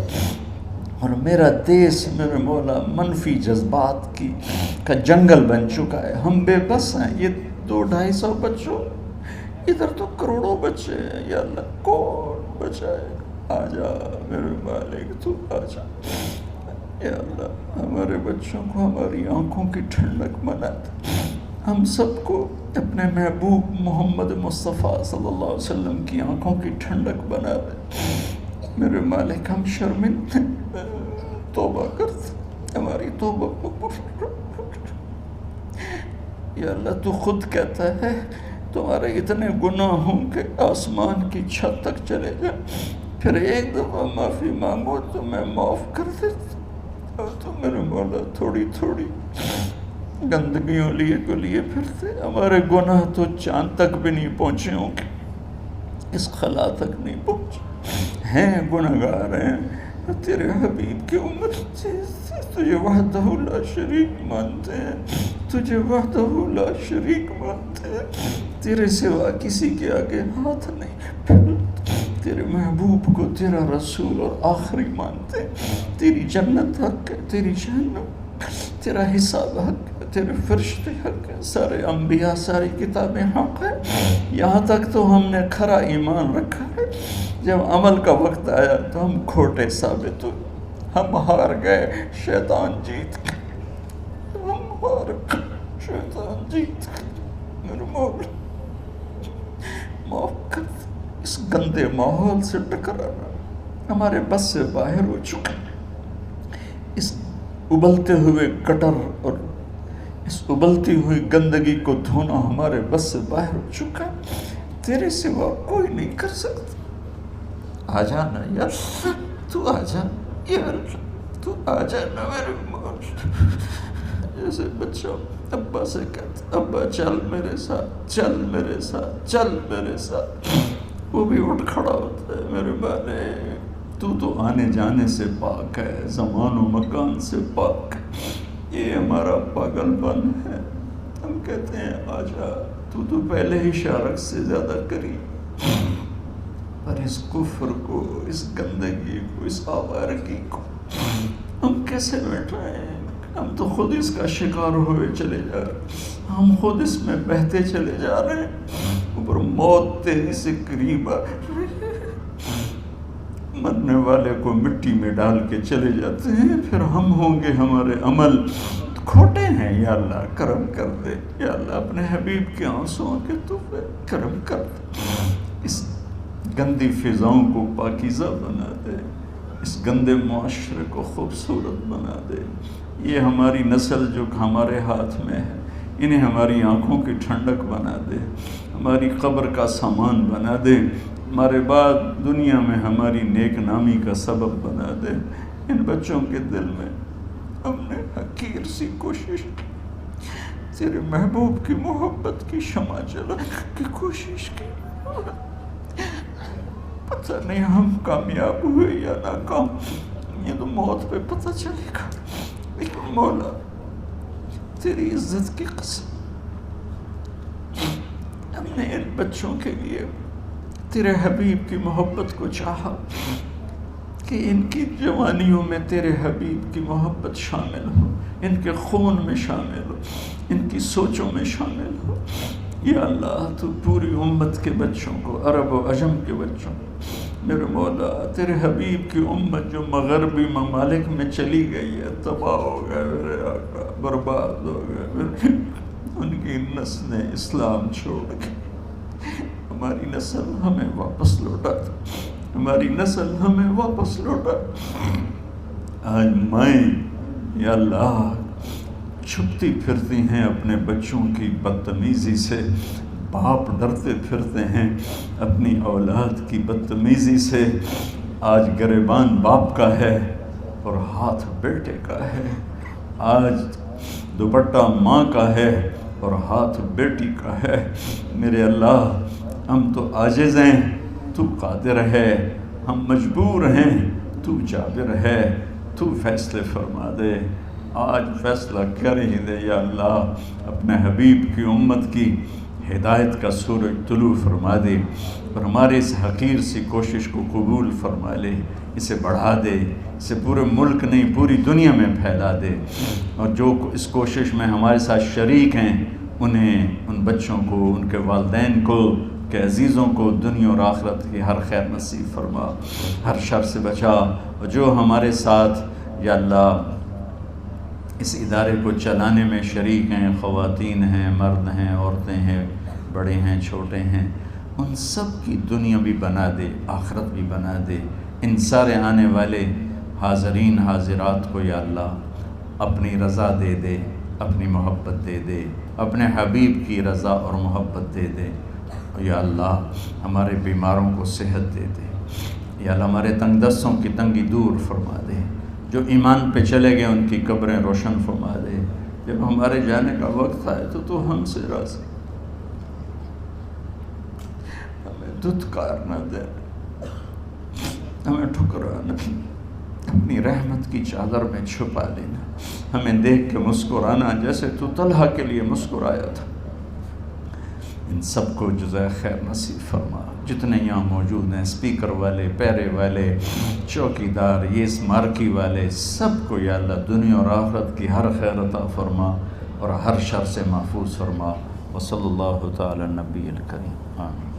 اور میرا دیس میرے مولا منفی جذبات کا جنگل بن چکا ہے۔ ہم بے بس ہیں، یہ 200-250 بچوں، ادھر تو کروڑوں بچے ہیں۔ یا اللہ کون بچائے؟ آجا میرے مالک، تو آجا۔ یا اللہ ہمارے بچوں کو ہماری آنکھوں کی ٹھنڈک بنا دے، ہم سب کو اپنے محبوب محمد مصطفیٰ صلی اللہ علیہ وسلم کی آنکھوں کی ٹھنڈک بنا دے۔ میرے مالک ہم شرمندہ ہیں، توبہ کرتے، ہماری توبہ قبول۔ یا اللہ تو خود کہتا ہے تمہارے اتنے گناہ ہوں کہ آسمان کی چھت تک چلے جائیں، پھر ایک دفعہ معافی مانگو تو میں معاف کر دیتا۔ اور تو میرے مولا تھوڑی تھوڑی گندگیوں لیے پھرتے، ہمارے گناہ تو چاند تک بھی نہیں پہنچے ہوں گے، اس خلا تک نہیں پہنچے ہیں، گناہگار ہیں۔ تیرے حبیب کی امت تجھے وحدہ لا شریک مانتے ہیں، تجھے وحدہ لا شریک مانتے ہیں، تیرے سوا کسی کے آگے ہاتھ نہیں پھیلتے، تیرے محبوب کو تیرا رسول اور آخری مانتے ہیں۔ تیری جنت حق ہے، تیری جہنم، تیرا حساب حق ہے، تیرے فرشتے حق ہے، سارے انبیاء ساری کتابیں حق ہے۔ یہاں تک تو ہم نے کھرا ایمان رکھا ہے، جب عمل کا وقت آیا تو ہم کھوٹے ثابت ہوئے، ہم ہار گئے، شیطان جیت گئے، ہم ہار گئے، شیطان جیت گئے۔ میرے مولا معاف کر دے، اس گندے ماحول سے ٹکرانا ہمارے بس سے باہر ہو چکا، اس ابلتے ہوئے گٹر اور اس ابلتی ہوئی گندگی کو دھونا ہمارے بس سے باہر ہو چکا، تیرے سوا کوئی نہیں کر سکتا۔ آ جانا یار، تو آ جا یار، تو آ جانا میرے مولا۔ جیسے بچہ ابا سے کہتا، ابا چل میرے ساتھ، چل میرے ساتھ، چل میرے ساتھ، وہ بھی اٹھ کھڑا ہوتا ہے۔ میرے بانے تو آنے جانے سے پاک ہے، زمان و مکان سے پاک ہے۔ یہ ہمارا پاگل پن ہے، ہم کہتے ہیں آجا، تو پہلے ہی شارک سے زیادہ قریب، پر اس کفر کو، اس گندگی کو، اس آوارگی کو ہم کیسے مٹائیں؟ ہم تو خود اس کا شکار ہوئے چلے جا رہے ہیں، ہم خود اس میں بہتے چلے جا رہے ہیں، اوپر موت تیری سے قریب آ رہی ہے۔ مرنے والے کو مٹی میں ڈال کے چلے جاتے ہیں، پھر ہم ہوں گے ہمارے عمل کھوٹے ہیں۔ یا اللہ کرم کر دے، یا اللہ اپنے حبیب کے آنسوؤں کے تو کرم کر دے، اس گندی فضاؤں کو پاکیزہ بنا دے، اس گندے معاشرے کو خوبصورت بنا دے۔ یہ ہماری نسل جو ہمارے ہاتھ میں ہے، انہیں ہماری آنکھوں کی ٹھنڈک بنا دے، ہماری قبر کا سامان بنا دے، ہمارے بعد دنیا میں ہماری نیک نامی کا سبب بنا دے۔ ان بچوں کے دل میں ہم نے حقیر سی کوشش کی، تیرے محبوب کی محبت کی شمع جلا کی کوشش کی، پتہ نہیں ہم کامیاب ہوئے یا ناکام، یہ تو موت پہ پتہ چلے گا، لیکن مولا تیری عزت کی قسم ہم نے ان بچوں کے لیے تیرے حبیب کی محبت کو چاہا کہ ان کی جوانیوں میں تیرے حبیب کی محبت شامل ہو، ان کے خون میں شامل ہو، ان کی سوچوں میں شامل ہو۔ یا اللہ تو پوری امت کے بچوں کو، عرب و عجم کے بچوں کو، میرے مولا تیرے حبیب کی امت جو مغربی ممالک میں چلی گئی ہے، تباہ ہو گئے میرے آقا، برباد ہو گئے، ان کی نسلیں اسلام چھوڑ گئی، ہماری نسل ہمیں واپس لوٹا دے، ہماری نسل ہمیں واپس لوٹا۔ آج مائیں یا اللہ چھپتی پھرتی ہیں اپنے بچوں کی بدتمیزی سے، باپ ڈرتے پھرتے ہیں اپنی اولاد کی بدتمیزی سے۔ آج گریبان باپ کا ہے اور ہاتھ بیٹے کا ہے، آج دوپٹہ ماں کا ہے اور ہاتھ بیٹی کا ہے۔ میرے اللہ ہم تو عاجز ہیں، تو قادر ہے، ہم مجبور ہیں، تو جابر ہے، تو فیصلے فرما دے۔ آج فیصلہ کر ہی دے یا اللہ، اپنے حبیب کی امت کی ہدایت کا سورج طلوع فرما دے، اور ہمارے اس حقیر سی کوشش کو قبول فرما لے، اسے بڑھا دے، اسے پورے ملک نہیں پوری دنیا میں پھیلا دے، اور جو اس کوشش میں ہمارے ساتھ شریک ہیں انہیں، ان بچوں کو، ان کے والدین کو، کہ عزیزوں کو دنیا اور آخرت کی ہر خیر نصیب فرما، ہر شر سے بچا۔ اور جو ہمارے ساتھ یا اللہ اس ادارے کو چلانے میں شریک ہیں، خواتین ہیں، مرد ہیں، عورتیں ہیں، بڑے ہیں، چھوٹے ہیں، ان سب کی دنیا بھی بنا دے، آخرت بھی بنا دے۔ ان سارے آنے والے حاضرین حاضرات کو یا اللہ اپنی رضا دے دے، اپنی محبت دے دے، اپنے حبیب کی رضا اور محبت دے دے۔ یا اللہ ہمارے بیماروں کو صحت دے دے، یا اللہ ہمارے تنگ دستوں کی تنگی دور فرما دے، جو ایمان پہ چلے گئے ان کی قبریں روشن فرما دے۔ جب ہمارے جانے کا وقت آئے تو ہم سے راضی، ہمیں دھتکار نہ دے، ہمیں ٹھکرانا، اپنی رحمت کی چادر میں چھپا لینا، ہمیں دیکھ کے مسکرانا جیسے تو طلحہ کے لیے مسکرایا تھا۔ ان سب کو جزائے خیر نصیب فرما۔ جتنے یہاں موجود ہیں، اسپیکر والے، پیرے والے، چوکیدار، یہ اسمارکی والے، سب کو یا اللہ دنیا اور آخرت کی ہر خیر عطا فرما اور ہر شر سے محفوظ فرما۔ وصلی اللہ تعالی نبی الکریم، آمین۔